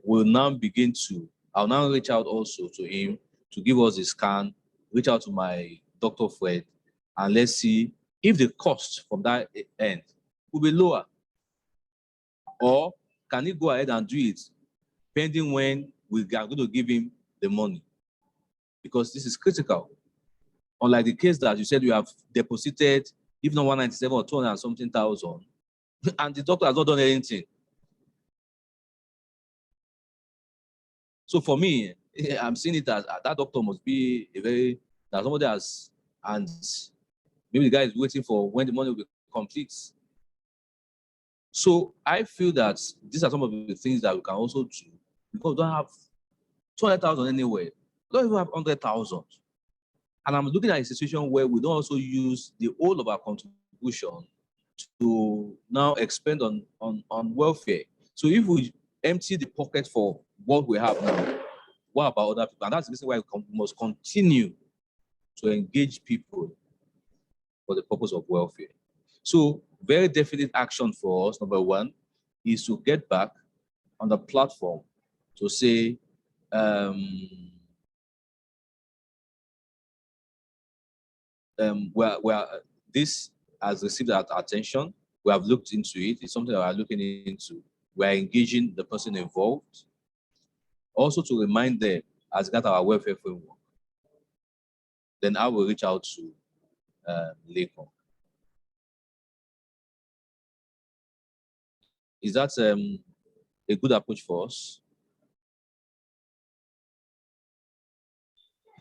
we'll now begin to, I'll now reach out also to him to give us a scan, reach out to my Dr. Fred, and let's see if the cost from that end will be lower. Or can he go ahead and do it pending when we are going to give him the money? Because this is critical. Unlike the case that you said you have deposited, if not 197 or 200 and something thousand, and the doctor has not done anything. So for me, I'm seeing it as that doctor must be that somebody has, and maybe the guy is waiting for when the money will be complete. So I feel that these are some of the things that we can also do, because we don't have 200,000 anywhere. We don't even have 100,000. And I'm looking at a situation where we don't also use the whole of our contribution to now expend on welfare. So if we empty the pocket for what we have now, what about other people? And that's the reason why we must continue to engage people for the purpose of welfare. So very definite action for us, number one, is to get back on the platform to say, this has received our attention. We have looked into it. It's something that we are looking into. We are engaging the person involved. Also to remind them as regards our welfare framework. Then I will reach out to Lakon. Is that a good approach for us?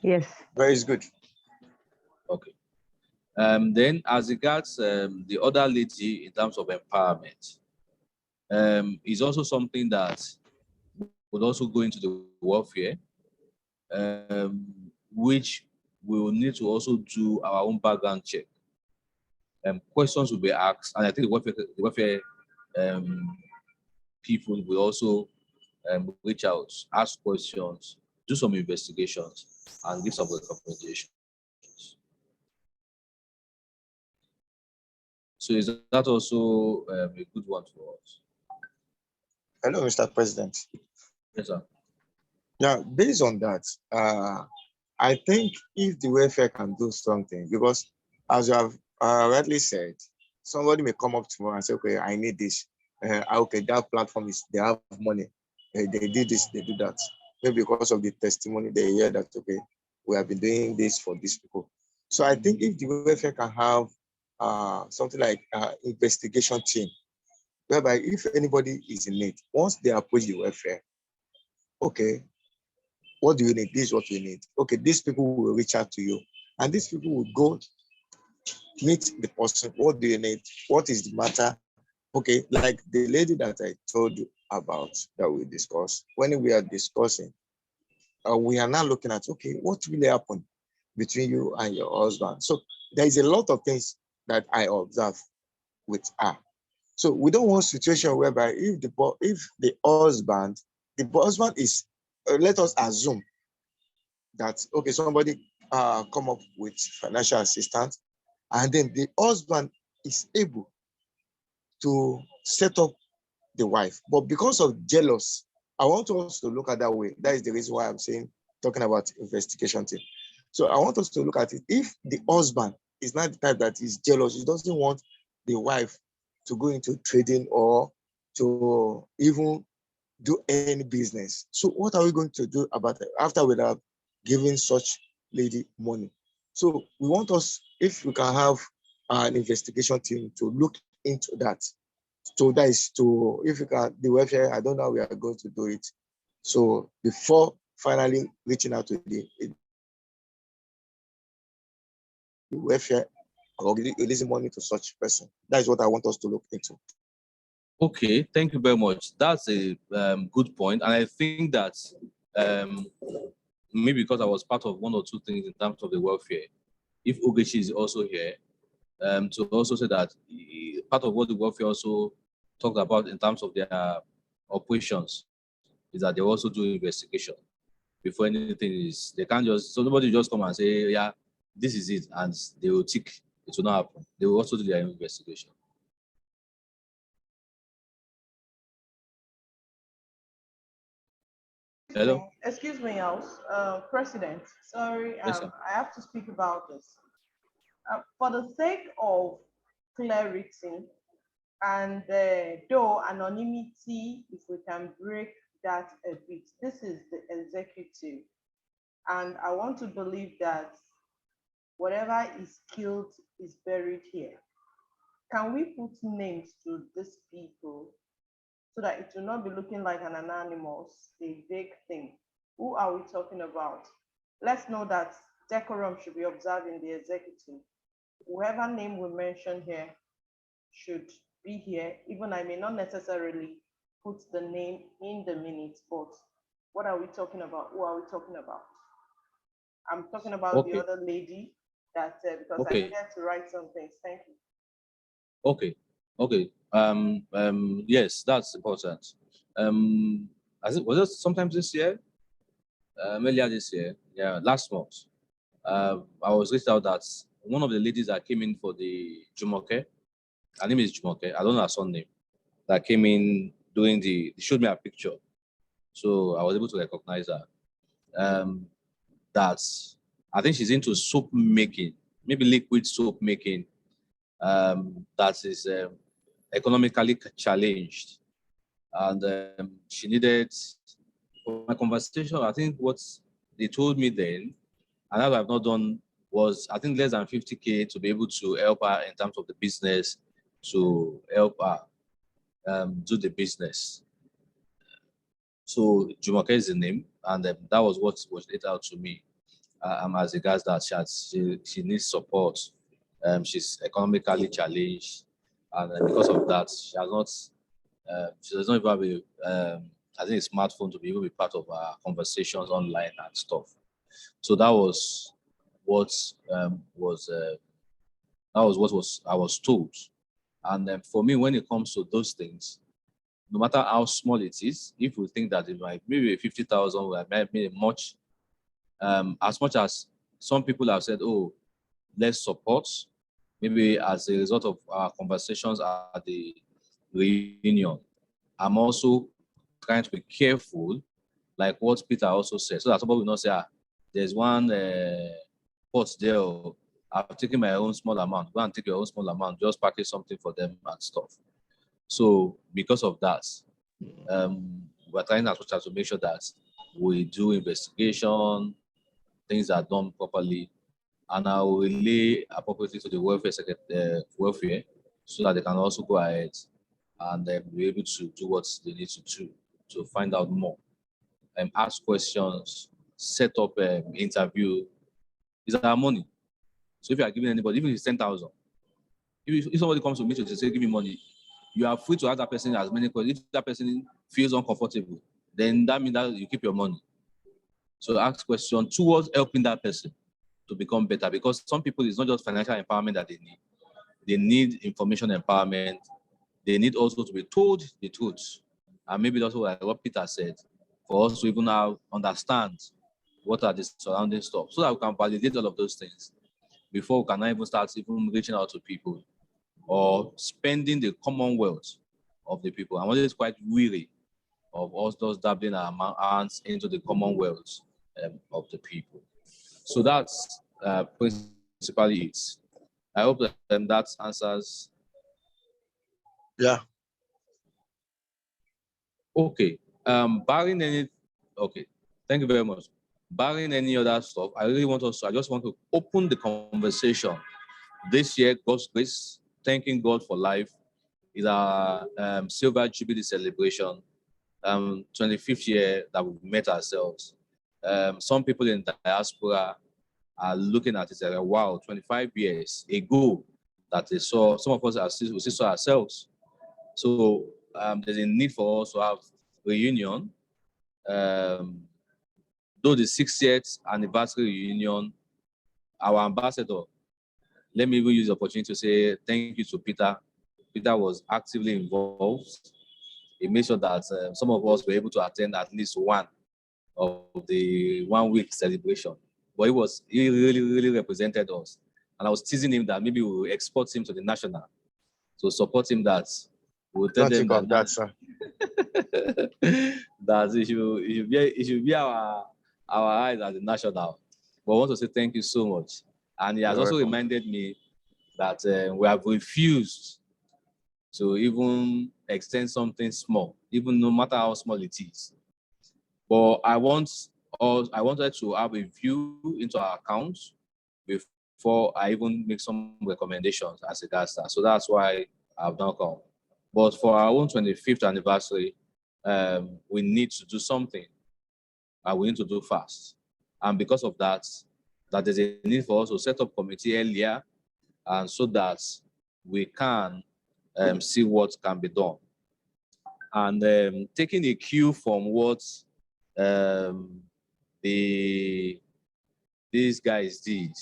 Yes. Very good. Okay. Then as regards the other lady in terms of empowerment, is also something that would also go into the welfare, which we will need to also do our own background check. Questions will be asked, and I think the welfare people will also reach out, ask questions, do some investigations, and give some recommendations. So is that also a good one for us? Hello, Mr. President. Yes, sir. Yeah, based on that, I think if the welfare can do something, because as you have rightly said, somebody may come up tomorrow and say, okay, I need this. Okay, that platform they have money. They did this, they do that. Maybe because of the testimony, they hear that, okay, we have been doing this for these people. So I think if the welfare can have something like investigation team, whereby if anybody is in need, once they approach the welfare, okay, what do you need? This is what you need. Okay, these people will reach out to you. And these people will go meet the person. What do you need? What is the matter? Okay, like the lady that I told you about that we discussed. When we are discussing, we are now looking at, okay, what really happened between you and your husband? So there is a lot of things that I observe with her. So we don't want a situation whereby if the husband is, let us assume that, okay, somebody come up with financial assistance, and then the husband is able to set up the wife. But because of jealous, I want us to look at that way. That is the reason why I'm talking about investigation team. So I want us to look at it. If the husband is not the type that is jealous, he doesn't want the wife to go into trading or to even do any business. So what are we going to do about it after we have given such lady money? So we want us, if we can have an investigation team to look into that. So that is to, if you can, the welfare, I don't know how we are going to do it. So before finally reaching out to the welfare or releasing money to such person. That is what I want us to look into. Okay, thank you very much. That's a good point. And I think that maybe because I was part of one or two things in terms of the welfare, if Ogechi is also here, to also say that part of what the welfare also talked about in terms of their operations is that they also do investigation before anything is, they can't just, so nobody just come and say, yeah, this is it, and they will tick it will not happen. They will also do their investigation. Hello? Excuse me, House. President, sorry, Yes, sir. I have to speak about this. For the sake of clarity and though anonymity, if we can break that a bit, this is the executive. And I want to believe that whatever is killed is buried here. Can we put names to these people so that it will not be looking like an anonymous, a vague thing? Who are we talking about? Let's know that decorum should be observed in the executive. Whoever name we mention here should be here. Even I may not necessarily put the name in the minutes, but what are we talking about? Who are we talking about? I'm talking about the other lady that because I needed to write some things. Thank you. Okay. Yes, that's important. Was it sometimes this year? Earlier this year, yeah, last month. I was reached out that one of the ladies that came in for the Jumoke, her name is Jumoke, I don't know her son name, that came in doing they showed me a picture. So I was able to recognize her. That I think she's into soap making, maybe liquid soap making. That is economically challenged, and she needed. For my conversation, I think what they told me then, and that I've not done, was I think less than 50K to be able to help her in terms of the business, to help her do the business. So Jumoke is the name, and that was what was laid out to me. As regards that she needs support. She's economically challenged, and because of that, she does not even have I think a smartphone to be able to be part of our conversations online and stuff. So that was what I was told. And for me, when it comes to those things, no matter how small it is, if we think that it might maybe 50,000 might be much, as much as some people have said, oh, let's support, maybe as a result of our conversations at the reunion, I'm also trying to be careful, like what Peter also said, so that somebody will not say, there's one pot there, I've taken my own small amount, go and take your own small amount, just package something for them and stuff. So because of that, we're trying as much as to make sure that we do investigation, things are done properly, and I will relay appropriately to the welfare so that they can also go ahead and be able to do what they need to do to find out more, ask questions, set up interview. It's our money. So if you are giving anybody, even if it's 10,000, if somebody comes to me to say, give me money, you are free to ask that person as many questions. If that person feels uncomfortable, then that means that you keep your money. So ask questions towards helping that person to become better, because some people, it's not just financial empowerment that they need. They need information empowerment. They need also to be told the truth. And maybe also like what Peter said, for us to even now understand what are the surrounding stuff, so that we can validate all of those things before we can even start even reaching out to people or spending the commonwealth of the people. I'm always quite weary of us just dabbling our hands into the commonwealth of the people. So that's principally it. I hope that that answers. Yeah. Okay. Barring any. Okay. Thank you very much. Barring any other stuff, I just want to open the conversation. This year, God's grace, thanking God for life, is our Silver Jubilee celebration. 25th year that we've met ourselves. Some people in diaspora are looking at it like, wow, 25 years ago that they saw, some of us we still saw ourselves. So there's a need for us to have reunion. Though the 60th anniversary reunion, our ambassador, let me even use the opportunity to say thank you to Peter. Peter was actively involved. He made sure that some of us were able to attend at least one of the 1 week celebration. But he really represented us. And I was teasing him that maybe we will export him to the national to support him, that we'll tell Don't them think of that, sir. that it should be our eyes at the national. But I want to say thank you so much. And he has You're also welcome. reminded me that we have refused to even extend something small, even no matter how small it is. But I wanted to have a view into our accounts before I even make some recommendations as a guest star. So that's why I've now come. But for our own 25th anniversary, we need to do something, and we need to do fast. And because of that, there's a need for us to set up committee earlier, and so that we can see what can be done. And taking a cue from what these guys did,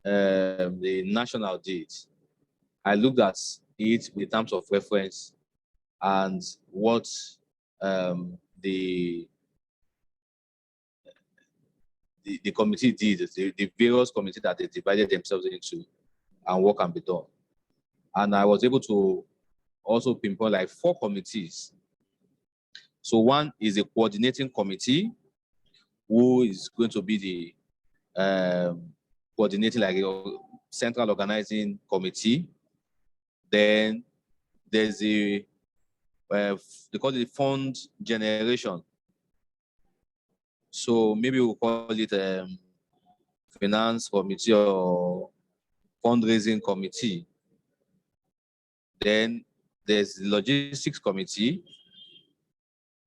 the national did, I looked at it in terms of reference and what the committee did, the various committees that they divided themselves into, and what can be done. And I was able to also pinpoint like 4 committees. So one is a coordinating committee, who is going to be the coordinating, like a central organizing committee. Then there's they call it fund generation. So maybe we'll call it finance committee or fundraising committee. Then there's the logistics committee.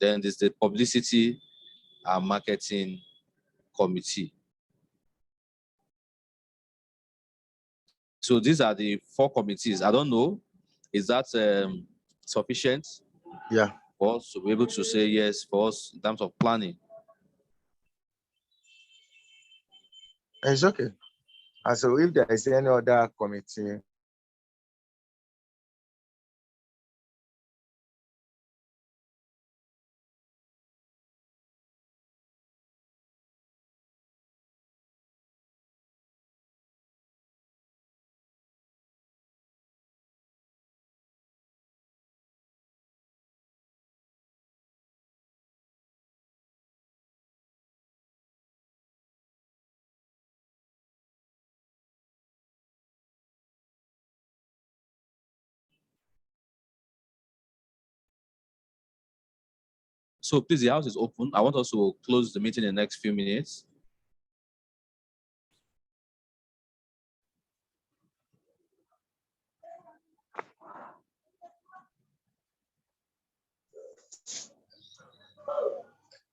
Then there's the publicity and marketing committee. So these are the 4 committees. I don't know, is that sufficient? Yeah. For us to be able to say yes for us in terms of planning? It's okay. And so if there is any other committee, So please, the house is open. I want us to close the meeting in the next few minutes.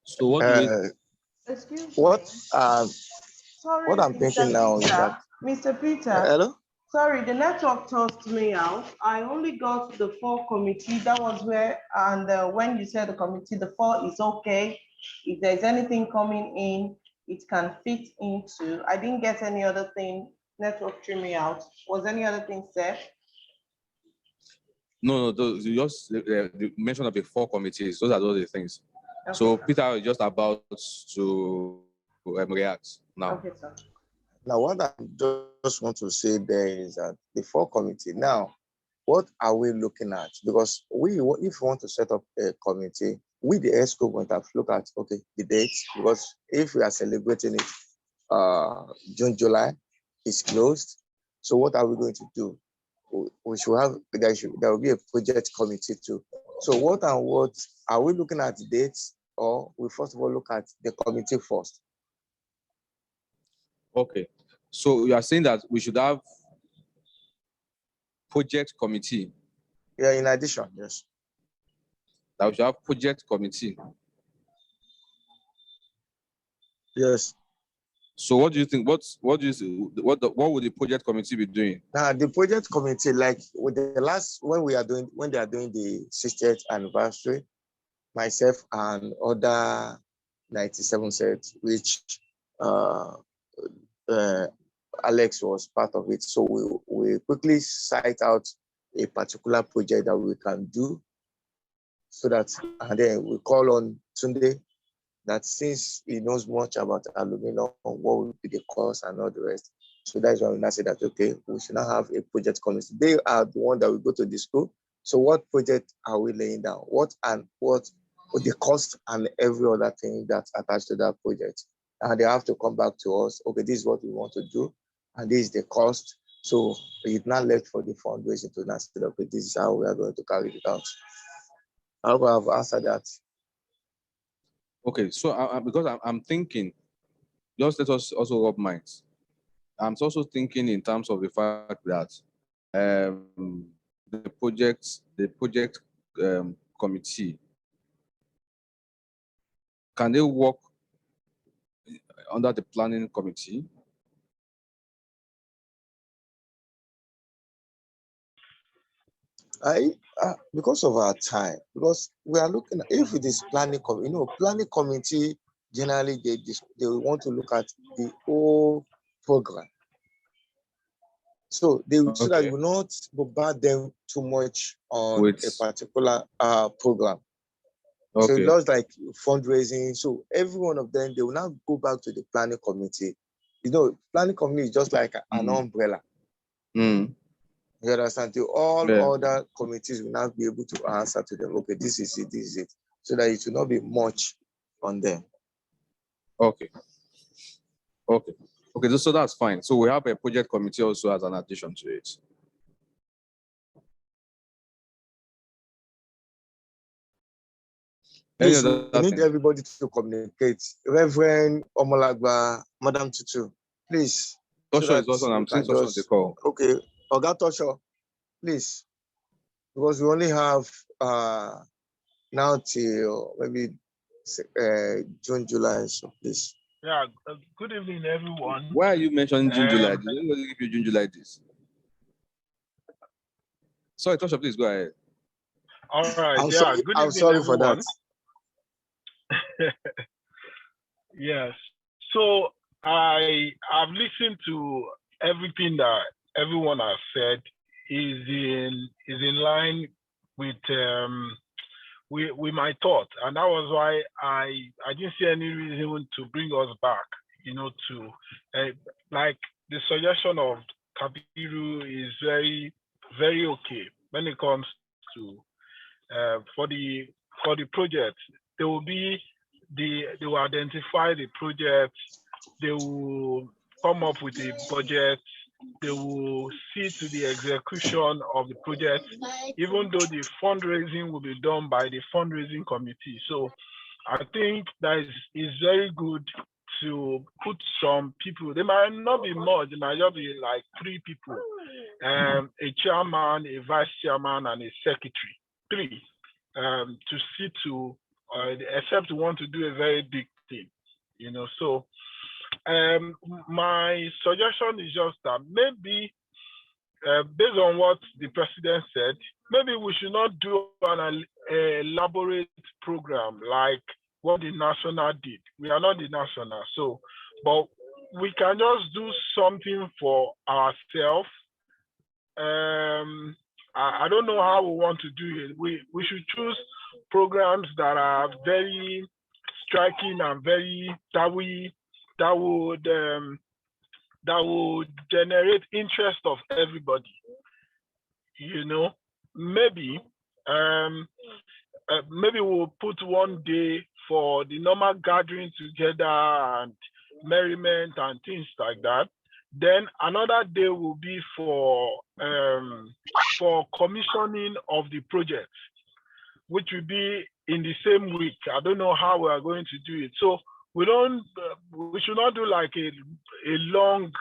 So what do we... Excuse me. Sorry, what I'm thinking now is that Mr. Peter. Hello? Sorry, the network tossed me out. I only got the 4 committee. That was where, and when you said the committee, the 4 is okay. If there's anything coming in, it can fit into. I didn't get any other thing. Network threw me out. Was any other thing said? No, those, you just the mention of the 4 committees. Those are those the things. Okay, So sir. Peter is just about to react now. Okay, sir. Now, what I just want to say there is that the 4 committee, now, what are we looking at? Because if we want to set up a committee, we, the Exco, going to have to look at, okay, the dates, because if we are celebrating it, June, July is closed. So what are we going to do? We should have, there will be a project committee too. So what are we looking at the dates, or we first of all look at the committee first? Okay, so you are saying that we should have project committee. Yeah, in addition, yes. That we should have project committee. Yes. So what do you think? What would the project committee be doing? Now the project committee, like with the last when they are doing the 60th anniversary, myself and other 97 sets, which Alex was part of it. So we quickly cite out a particular project that we can do, so that, and then we call on Tunde, that since he knows much about aluminum, what will be the cost and all the rest. So that's why we now say that, okay, we should now have a project committee. They are the one that will go to the school. So what project are we laying down? What the cost and every other thing that's attached to that project. And they have to come back to us, okay, this is what we want to do, and this is the cost. So it's not left for the fundraising to now say, okay, this is how we are going to carry it out. I hope I've answered that. Okay, so because I'm thinking, just let us also rub minds. I'm also thinking in terms of the fact that the project committee, can they work under the planning committee? Because of our time, because we are looking at, if it is planning committee, planning committee generally they want to look at the whole program. So so that you will not bombard them too much on a particular program. So it looks like fundraising. So every one of them, they will now go back to the planning committee. Planning committee is just like an umbrella. You understand? All other committees will now be able to answer to them. Okay, this is it, so that it will not be much on them. Okay, so that's fine. So we have a project committee also as an addition to it. Please, we need everybody to communicate. Reverend Omolagba, Madam Tutu, please. Tosho is also, I'm seeing Tosho on the call. Okay, Oga Tosho, please. Because we only have now till maybe June, July, so please. Yeah, good evening, everyone. Why are you mentioning June, July? Did anybody give you June, July this? Sorry, Tosho, please go ahead. All right, good evening, I'm sorry everyone. for that. Yes, so I've listened to everything that everyone has said. Is in line with my thoughts, and that was why I didn't see any reason to bring us back, to like the suggestion of Kabiru is very, very okay when it comes to for the project. They will identify the project, they will come up with a budget, they will see to the execution of the project, even though the fundraising will be done by the fundraising committee. So I think that is very good to put some people. They might not be much, they might just be like 3 people, a chairman, a vice chairman, and a secretary. 3, to see to, except you want to do a very big thing, So my suggestion is just that maybe based on what the president said, maybe we should not do an elaborate program like what the national did. We are not the national, so, but we can just do something for ourselves. I don't know how we want to do it. We should choose programs that are very striking and very that would generate interest of everybody. Maybe maybe we'll put one day for the normal gathering together and merriment and things like that. Then another day will be for commissioning of the project, which will be in the same week. I don't know how we are going to do it. So we should not do like a long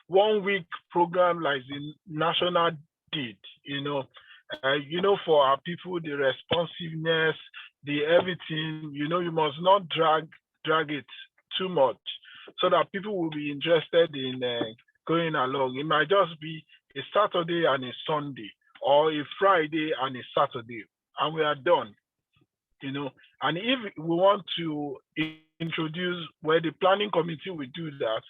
1 week program like the national did, for our people, the responsiveness, the everything, you must not drag it too much so that people will be interested in going along. It might just be a Saturday and a Sunday, or a Friday and a Saturday, and we are done, And if we want to introduce where the planning committee will do that,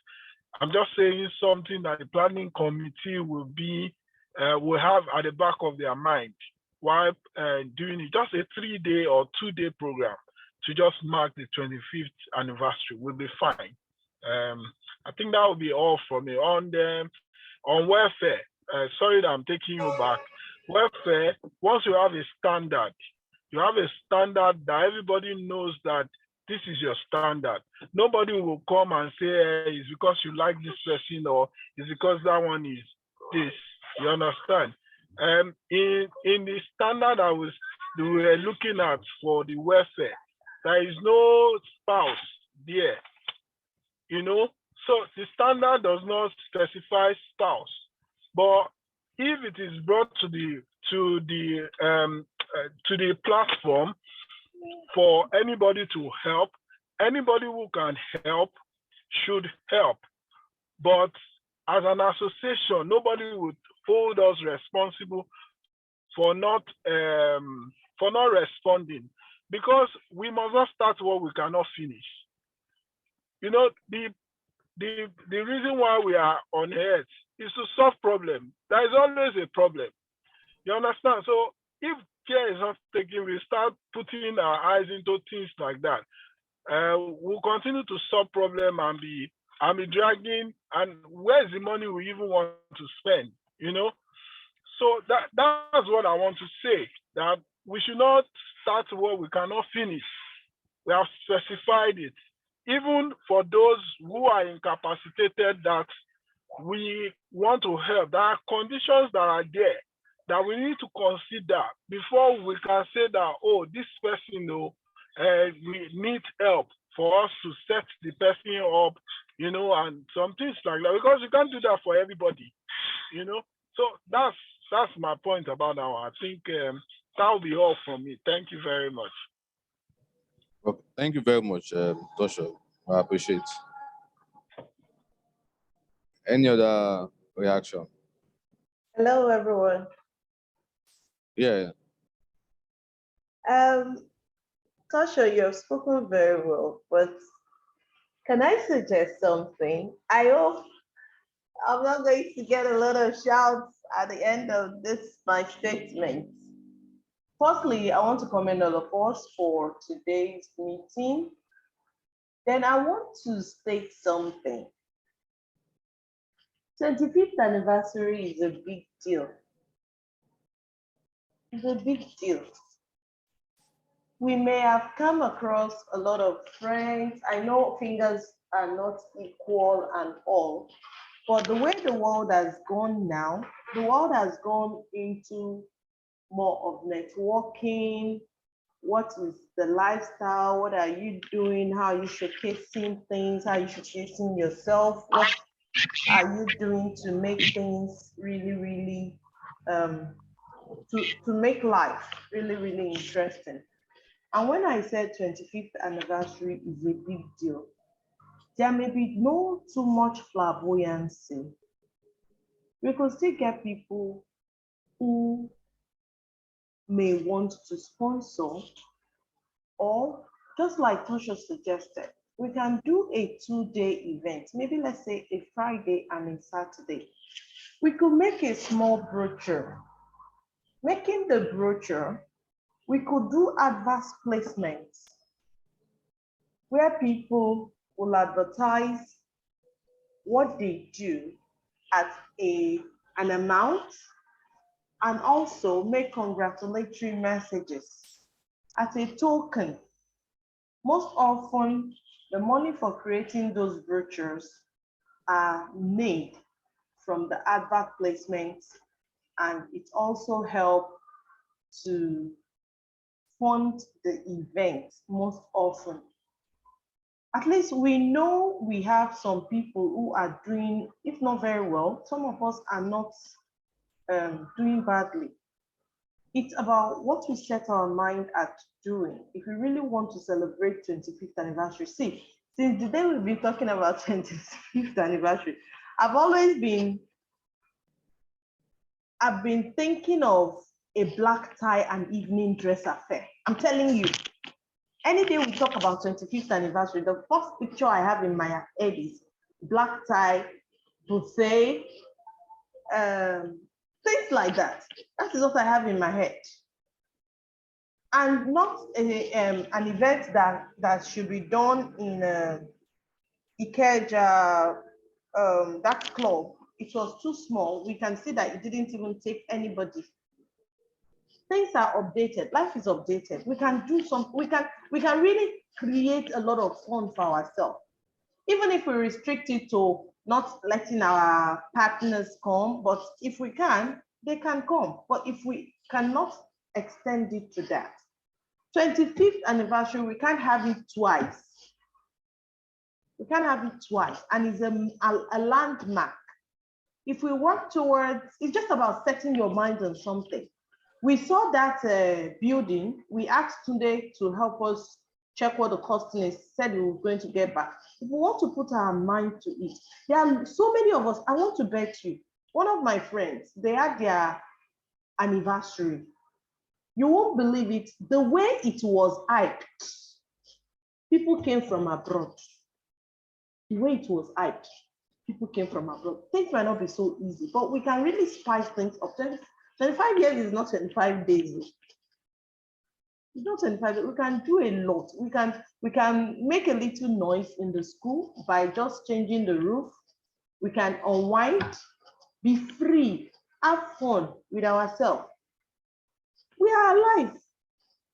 I'm just saying something that the planning committee will have at the back of their mind while doing it. Just a 3-day or 2-day program to just mark the 25th anniversary will be fine. I think that would be all for me. On welfare, sorry that I'm taking you back. Welfare, once you have a standard, that everybody knows that this is your standard. Nobody will come and say, it's because you like this person or it's because that one is this. You understand? In the standard we were looking at for the welfare, there is no spouse there. You know, so the standard does not specify spouse, but if it is brought to the platform for anybody to help, anybody who can help should help. But as an association, nobody would hold us responsible for not responding, because we must not start what we cannot finish. You know, the reason why we are on earth is to solve problems. There is always a problem. You understand? So if care is not taken, we start putting our eyes into things like that. We'll continue to solve problem and be dragging. And where's the money we even want to spend? You know. So that's what I want to say. That we should not start what we cannot finish. We have specified it. Even for those who are incapacitated that we want to help, there are conditions that are there that we need to consider before we can say that, oh, this person, we need help for us to set the person up, you know, and some things like that, because you can't do that for everybody, you know. So that's my point about that. I think that will be all from me. Thank you very much. Okay. Thank you very much, Tosha. I appreciate it. Any other reaction? Hello, everyone. Yeah. Tasha, you have spoken very well, but can I suggest something? I hope I'm not going to get a lot of shouts at the end of my statement. Firstly, I want to commend all of us for today's meeting. Then I want to state something. 25th anniversary is a big deal. It's a big deal. We may have come across a lot of friends. I know fingers are not equal and all, but the way the world has gone now, the world has gone into more of networking. What is the lifestyle? What are you doing? How are you showcasing things? How are you showcasing yourself? What are you doing to make things really, really, to make life really, really interesting? And when I said 25th anniversary is a big deal, there may be no too much flamboyancy. We could still get people who may want to sponsor, or just like Tosha suggested, we can do a 2-day event, maybe let's say a Friday and a Saturday. We could make a small brochure. Making the brochure, we could do adverse placements where people will advertise what they do at an amount, and also make congratulatory messages as a token. Most often, the money for creating those brochures are made from the advert placements, and it also helps to fund the event most often. At least we know we have some people who are doing, if not very well, some of us are not doing badly. It's about what we set our mind at doing. If we really want to celebrate 25th anniversary, see, since the day we've been talking about 25th anniversary, I've been thinking of a black tie and evening dress affair. I'm telling you, any day we talk about 25th anniversary, the first picture I have in my head is black tie, buffet, things like that. That is what I have in my head. And not an event that should be done in IKGS that club, it was too small. We can see that it didn't even take anybody. Things are updated. Life is updated. We can do some. We can really create a lot of fun for ourselves. Even if we restrict it to not letting our partners come, but if we can, they can come. But if we cannot extend it to that, 25th anniversary, we can't have it twice. We can't have it twice, and it's a landmark. If we work towards, it's just about setting your mind on something. We saw that building. We asked Tunde to help us check what the costing is, said we were going to get back. If we want to put our mind to it, there are so many of us. I want to bet you, one of my friends, they had their anniversary. You won't believe it, the way it was hyped. People came from abroad. The way it was hyped, people came from abroad. Things might not be so easy, but we can really spice things up. 25 years is not 25 days. It's not 25 days. We can do a lot. We can make a little noise in the school by just changing the roof. We can unwind, be free, have fun with ourselves. We are alive.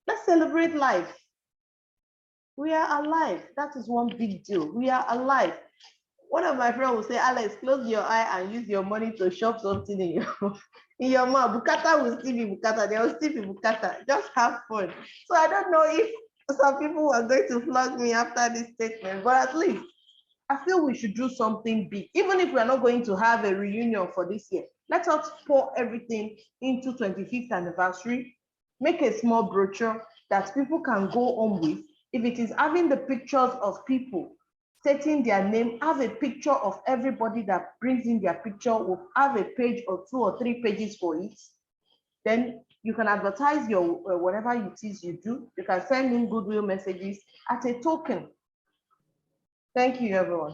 Let's celebrate life. We are alive. That is one big deal. We are alive. One of my friends will say, Alex, close your eye and use your money to shop something in your mouth. Bukata will still be Bukata. There will still be Bukata. Just have fun. So I don't know if some people are going to flog me after this statement, but at least I feel we should do something big. Even if we're not going to have a reunion for this year, let us pour everything into 25th anniversary, make a small brochure that people can go on with. If it is having the pictures of people stating their name, have a picture of everybody that brings in their picture, will have a page or 2 or 3 pages for it. Then you can advertise your whatever it is you do. You can send in goodwill messages as a token. Thank you, everyone.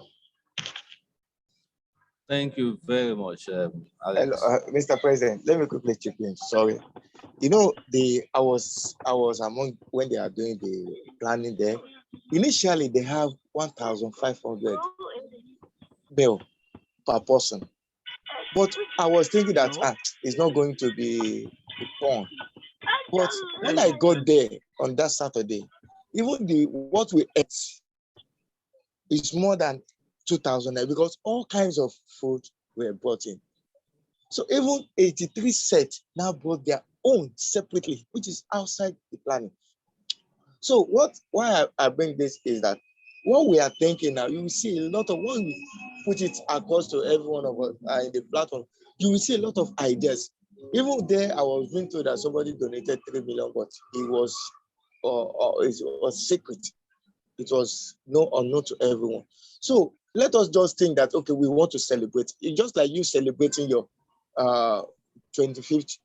Thank you very much, Alex. Hello, Mr. President, let me quickly chip in. Sorry. You know, I was among when they are doing the planning there. Initially, they have 1,500 bill per person. But I was thinking that it's not going to be fun. But when I got there on that Saturday, even what we ate is more than 2,000 because all kinds of food were brought in. So even 83 sets now brought their own separately, which is outside the planning. So why I bring this is that what we are thinking now, you will see a lot of, when we put it across to every one of us in the platform, you will see a lot of ideas. Even there, I was being told that somebody donated 3 million, but it was secret. It was unknown to everyone. So let us just think that, okay, we want to celebrate. It's just like you celebrating your 25th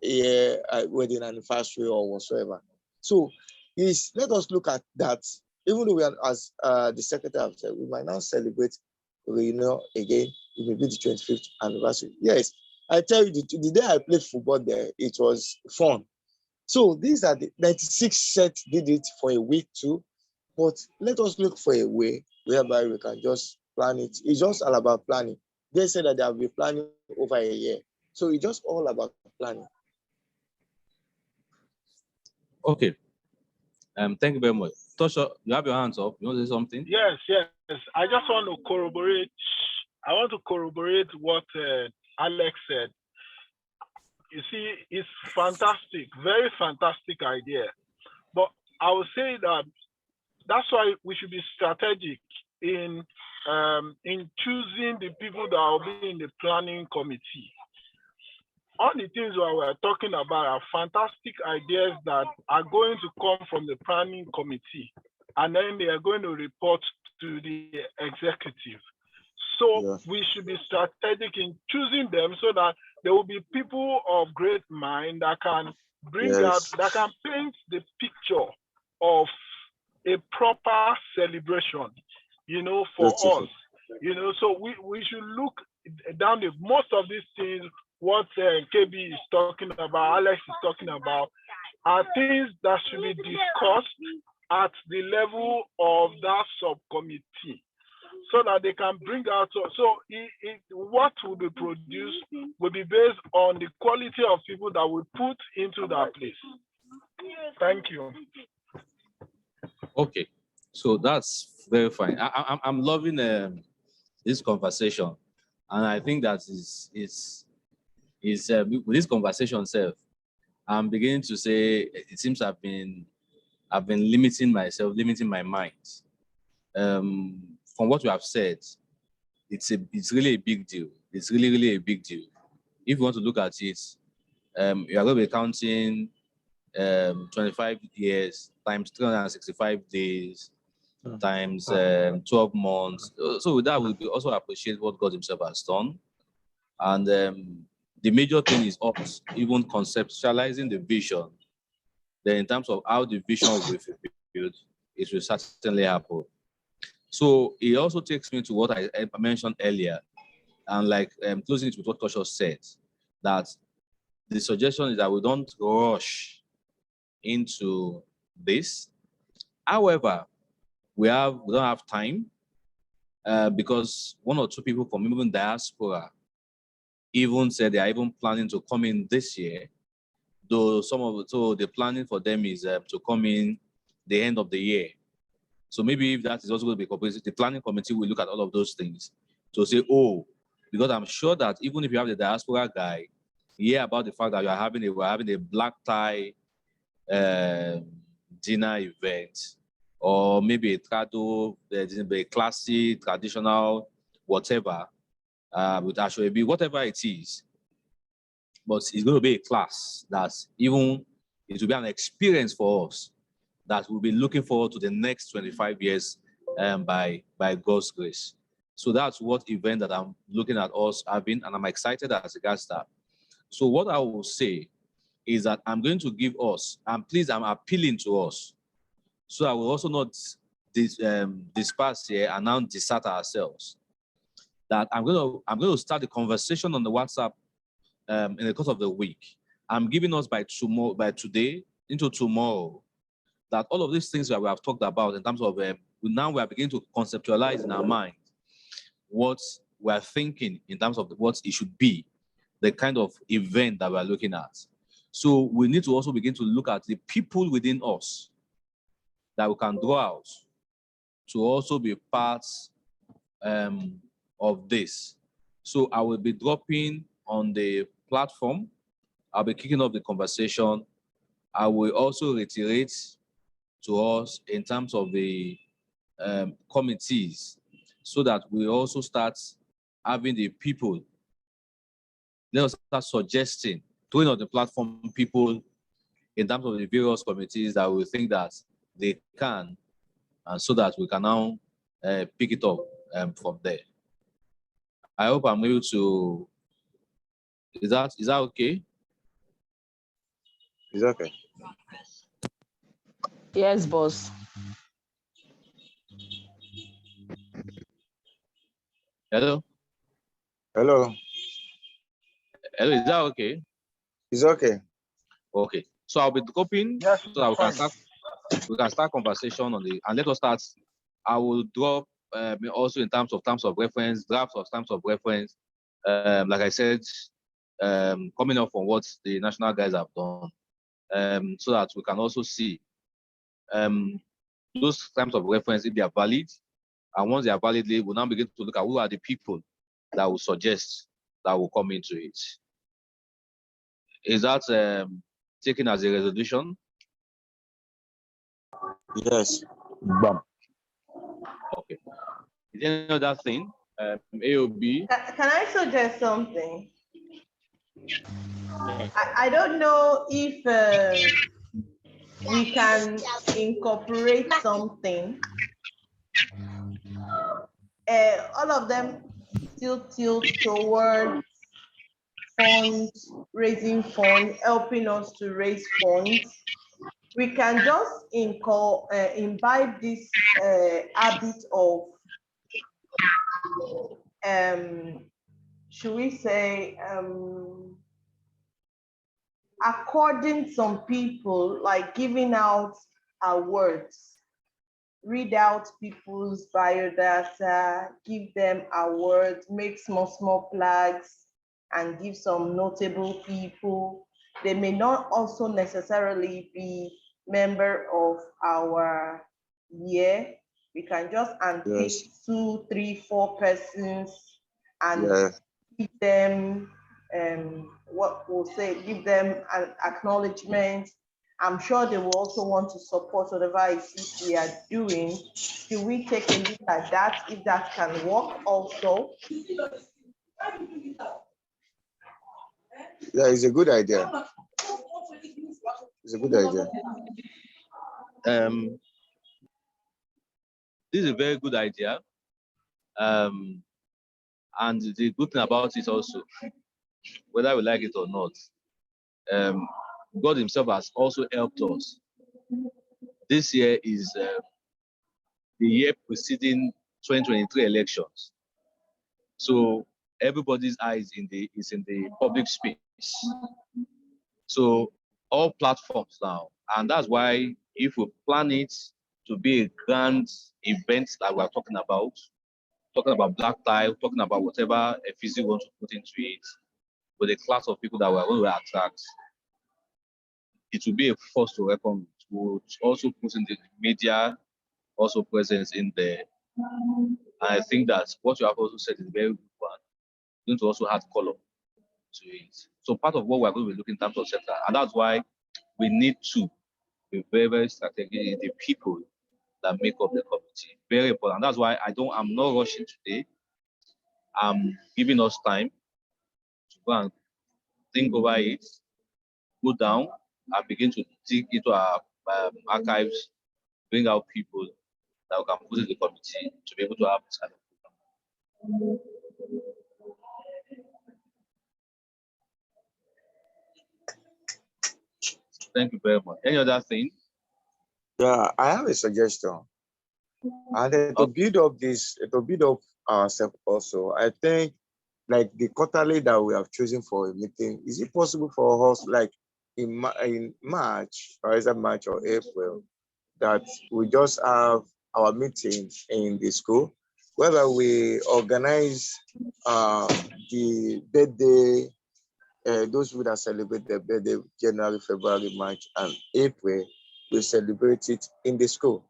year wedding anniversary or whatsoever. So let us look at that. Even though we are, as the secretary have said, we might now celebrate, again, it may be the 25th anniversary. Yes, I tell you, the day I played football there, it was fun. So these are the 96 sets did it for a week too. But let us look for a way whereby we can just plan it. It's just all about planning. They said that they have been planning over a year. So it's just all about planning. Okay. Thank you very much. Tosha, you have your hands up. You want to say something? Yes. I just want to corroborate. I want to corroborate what Alex said. You see, it's fantastic, very fantastic idea. But I would say that that's why we should be strategic in choosing the people that will be in the planning committee. All the things that we're talking about are fantastic ideas that are going to come from the planning committee, and then they are going to report to the executive. So we should be strategic in choosing them so that there will be people of great mind that can bring out, that can paint the picture of a proper celebration, for us, so we should look down most of these things, what KB is talking about, Alex is talking about, are things that should be discussed at the level of that subcommittee. so that they can bring out. So what will be produced will be based on the quality of people that we put into that place. Thank you. Okay, so that's very fine. I'm loving this conversation, and I think that is with this conversation itself, I'm beginning to say it seems I've been limiting myself, limiting my mind. From what you have said, it's really a big deal. It's really a big deal. If you want to look at it, you are going to be counting 25 years times 365 days times 12 months. So with that, we also appreciate what God Himself has done. And the major thing is us even conceptualizing the vision. Then in terms of how the vision will be fulfilled, it will certainly happen. So it also takes me to what I mentioned earlier, and like closing it with what Kosho said, that the suggestion is that we don't rush into this. However, we don't have time because one or two people from even diaspora even said they are even planning to come in this year. Though so the planning for them is to come in the end of the year. So maybe if that is also going to be incorporated, the planning committee will look at all of those things to say, oh, because I'm sure that even if you have the diaspora guy, hear about the fact that we're having a black tie dinner event, or maybe a trado, a classic, traditional, whatever, with Ashwebi, whatever it is. But it's going to be a class that's even, it will be an experience for us that we'll be looking forward to the next 25 years by God's grace. So that's what event that I'm looking at us having, and I'm excited as regards that. So what I will say is that I'm going to give us, and please, I'm appealing to us, so I will also not disperse here and now desert ourselves. That I'm going to start the conversation on the WhatsApp in the course of the week. I'm giving us by today into tomorrow, that all of these things that we have talked about in terms of now we are beginning to conceptualize in our mind what we are thinking in terms of what it should be, the kind of event that we are looking at. So we need to also begin to look at the people within us that we can draw out to also be parts of this. So I will be dropping on the platform. I'll be kicking off the conversation. I will also reiterate to us in terms of the committees, so that we also start having the people. Let us start suggesting, throwing on the platform people in terms of the various committees that we think that they can, and so that we can now pick it up from there. I hope I'm able to. Is that okay? It's okay. Yes, boss. Hello? Hello. Hello, is that okay? It's okay. Okay. So I'll be copying Yes, so that we can start conversation on the, and let us start. I will drop also in terms of reference, drafts of terms of reference. Like I said, coming up from what the national guys have done, so that we can also see those terms of reference if they are valid. And once they are valid, we'll now begin to look at who are the people that will suggest that will come into it. Is that taken as a resolution? Yes. Bam. Okay. Is there any other thing? AOB? Can I suggest something? I don't know if we can incorporate something. All of them still tilt towards funds, raising funds, helping us to raise funds. We can just imbibe this habit of, should we say, according some people, like giving out awards, read out people's biodata, give them awards, make small flags, and give some notable people. They may not also necessarily be member of our year. We can just handpick 2, 3, 4 persons and give them what we'll say, give them an acknowledgement. I'm sure they will also want to support whatever it is we are doing. Should we take a look at that, if that can work also? Yeah, it's a good idea. It's a good idea. This is a very good idea. And the good thing about it also, whether we like it or not, God himself has also helped us. This year is the year preceding 2023 elections. So everybody's eyes is in the public space. So all platforms now, and that's why if we plan it to be a grand event that we're talking about black tie, talking about whatever FEC wants to put into it, with a class of people that we're going to attract, it will be a force to reckon with. We'll also put in the media also presence in there. And I think that what you have also said is very good one. We're going to also add color to it. So part of what we're going to be looking in terms of sector, and that's why we need to be very, very strategic in the people that make up the committee. Very important. That's why I'm not rushing today. I'm giving us time to go and think over it, go down, and begin to dig into our archives, bring out people that we can put in the committee to be able to have this kind of program. Thank you very much. Any other thing? Yeah, I have a suggestion. And to build up ourselves also, I think like the quarterly that we have chosen for a meeting, is it possible for us like in March, or is that March or April, that we just have our meeting in the school, whether we organize the birthday, those who that celebrate their birthday January, February, March, and April, we celebrate it in the school.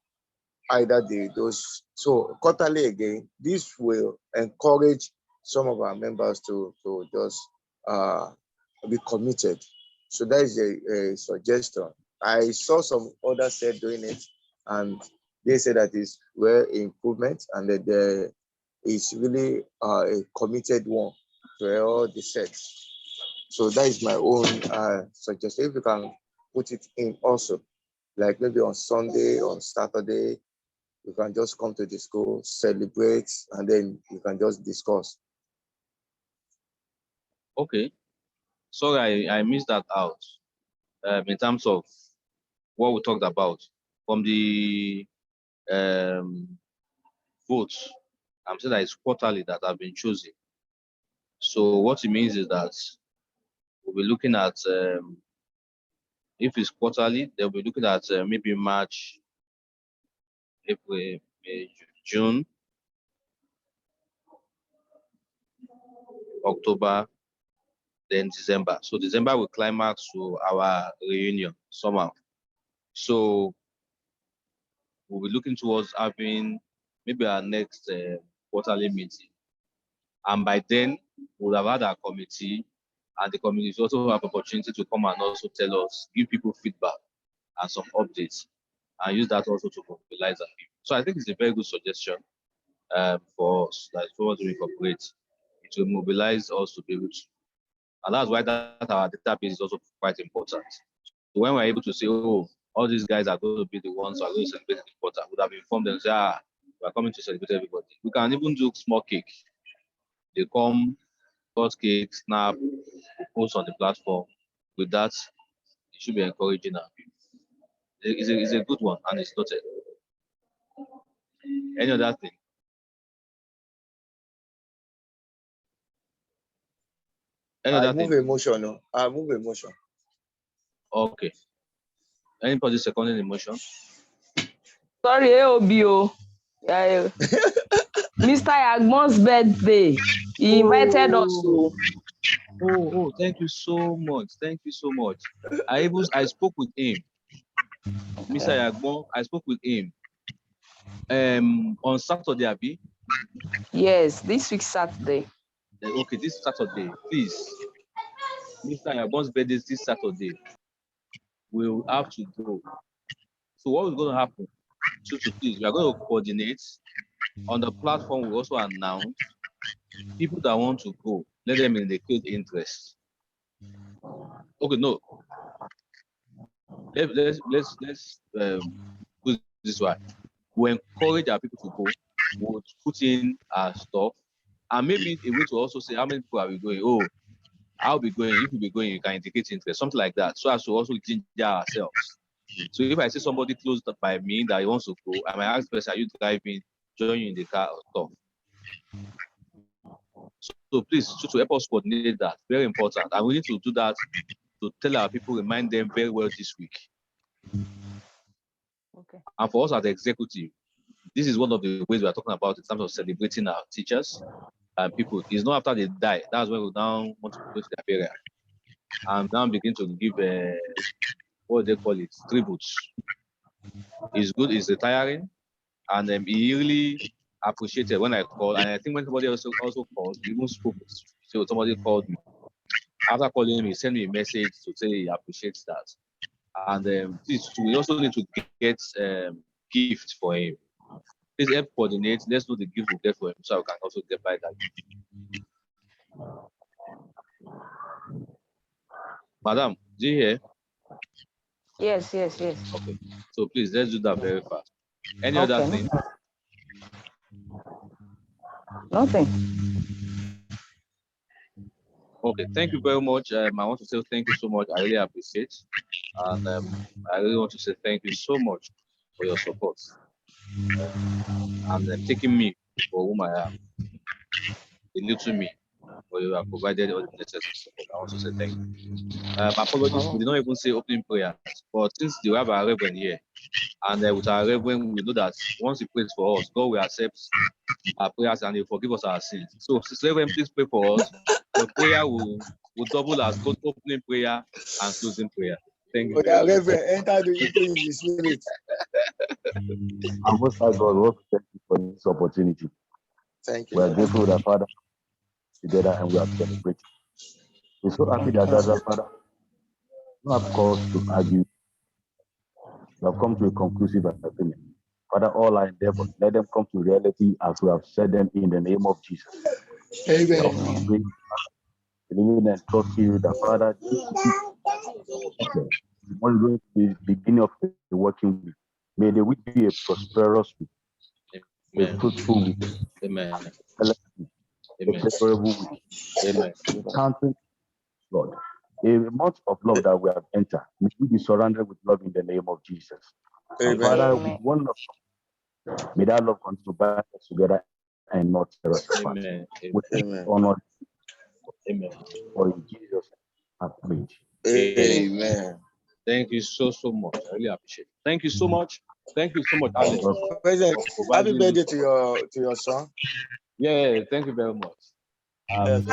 Either those, so quarterly again, this will encourage some of our members to just be committed. So that is a suggestion. I saw some others said doing it, and they said that is well improvement, and that there is really a committed one to all the sets. So that is my own suggestion. If you can put it in also, like maybe on Sunday, on Saturday, you can just come to the school, celebrate, and then you can just discuss. Okay. Sorry, I missed that out. In terms of what we talked about from the votes, I'm saying that it's quarterly that have been chosen. So what it means is that we'll be looking at, if it's quarterly, they'll be looking at maybe March, April, May, June, October, then December. So December will climax to our reunion somehow. So we'll be looking towards having maybe our next quarterly meeting. And by then, we'll have had our committee, and the committee also have opportunity to come and also tell us, give people feedback and some updates, and use that also to mobilize our people. So I think it's a very good suggestion for us that if we want to incorporate, it will mobilize us to be able to. And that's why that our database is also quite important. So when we're able to say, oh, all these guys are going to be the ones who are going to celebrate the quarter, would have informed them and say, we're coming to celebrate everybody. We can even do small cake. They come, cut cake, snap, post on the platform. With that, it should be encouraging our people. It's a good one, and it's noted. Any other thing? I move emotion. I move emotion. Okay. Anybody seconding the motion? Sorry, AOBO. Mr. Yagbon's birthday. He invited us to. Oh, thank you so much. Thank you so much. I spoke with him. Mr. Yagbon, I spoke with him. On Saturday, Abi. Yes, this week Saturday. Okay, this Saturday, please. Mr. Yagbon's birthday is this Saturday. We'll have to go. So what is going to happen? Please, we are going to coordinate. On the platform, we also announce people that want to go. Let them indicate interest. Okay, no. Let's put it this way. We encourage our people to go. We'll put in our stuff, and maybe a way to also say how many people are we going. Oh, I'll be going. If you be going, you can indicate interest, something like that, so as to also ginger ourselves. So if I see somebody close by me that wants to go, I might ask the person, are you driving? Join you in the car or stuff. So please, to help us coordinate that, very important. And we need to do that to tell our people, remind them very well this week. Okay. And for us as the executive, this is one of the ways we are talking about in terms of celebrating our teachers and people. It's not after they die. That's when we now want to go to their burial. And now begin to give, what they call it, tributes. It's good, it's retiring. And he really appreciated when I called. And I think when somebody also called, he even spoke. So somebody called me. After calling me, he sent me a message to say he appreciates that. And we also need to get gifts for him. Please help coordinate. Let's know the gift we get for him so I can also get by that gift. Madam, do you hear? Yes. Okay. So please, let's do that very fast. Any Okay. other thing? Nothing. Okay, thank you very much. I want to say thank you so much. I really appreciate. And I really want to say thank you so much for your support. And taking me for whom I am. A little me, for you have provided all the necessary support. I want to say thank you. Apologies, we did not even say opening prayers, but since we have our Reverend here, and with our Reverend, we know that once he prays for us, God will accept our prayers and he will forgive us our sins. So, Sister Reverend, please pray for us. Your prayer will double as both opening prayer and closing prayer. Thank you. Okay, Reverend, enter into his spirit. And most high God, we want to thank you for this opportunity. Thank you. We are grateful that Father together and we are celebrating. We're so happy that Father, we don't have cause to argue. We have come to a conclusive agreement. Father, all our endeavors, let them come to reality as we have said them in the name of Jesus. Amen. Believing and trusting you that Father, one going to be the beginning of the working week. May the week be a prosperous week, a fruitful week, Amen. a preferable week. Amen. Counting, Lord, a month of love that we have entered. May we be surrounded with love in the name of Jesus. And Father, with one love, may that love continue to bind us together and not tear us apart. Amen. Honor. Amen. For in Jesus' name, I pray. Amen. Thank you so much. I really appreciate it. Thank you so much. Thank you so much, Alex. President, happy birthday to your son. Yeah, thank you very much. And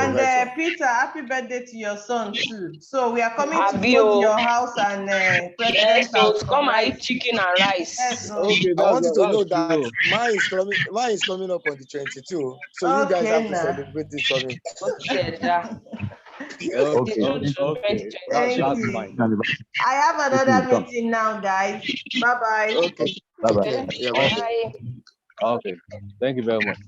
Peter, happy birthday to your son too. So we are coming to go to your house and Yes, so come and eat chicken and rice. Yes, so. Okay, I want you to know that mine is coming up on the 22. So you guys have to celebrate this for me. Okay. Thank you. I have another meeting now, guys. Bye-bye. Okay. Bye-bye. Yeah, bye. Okay. Thank you very much.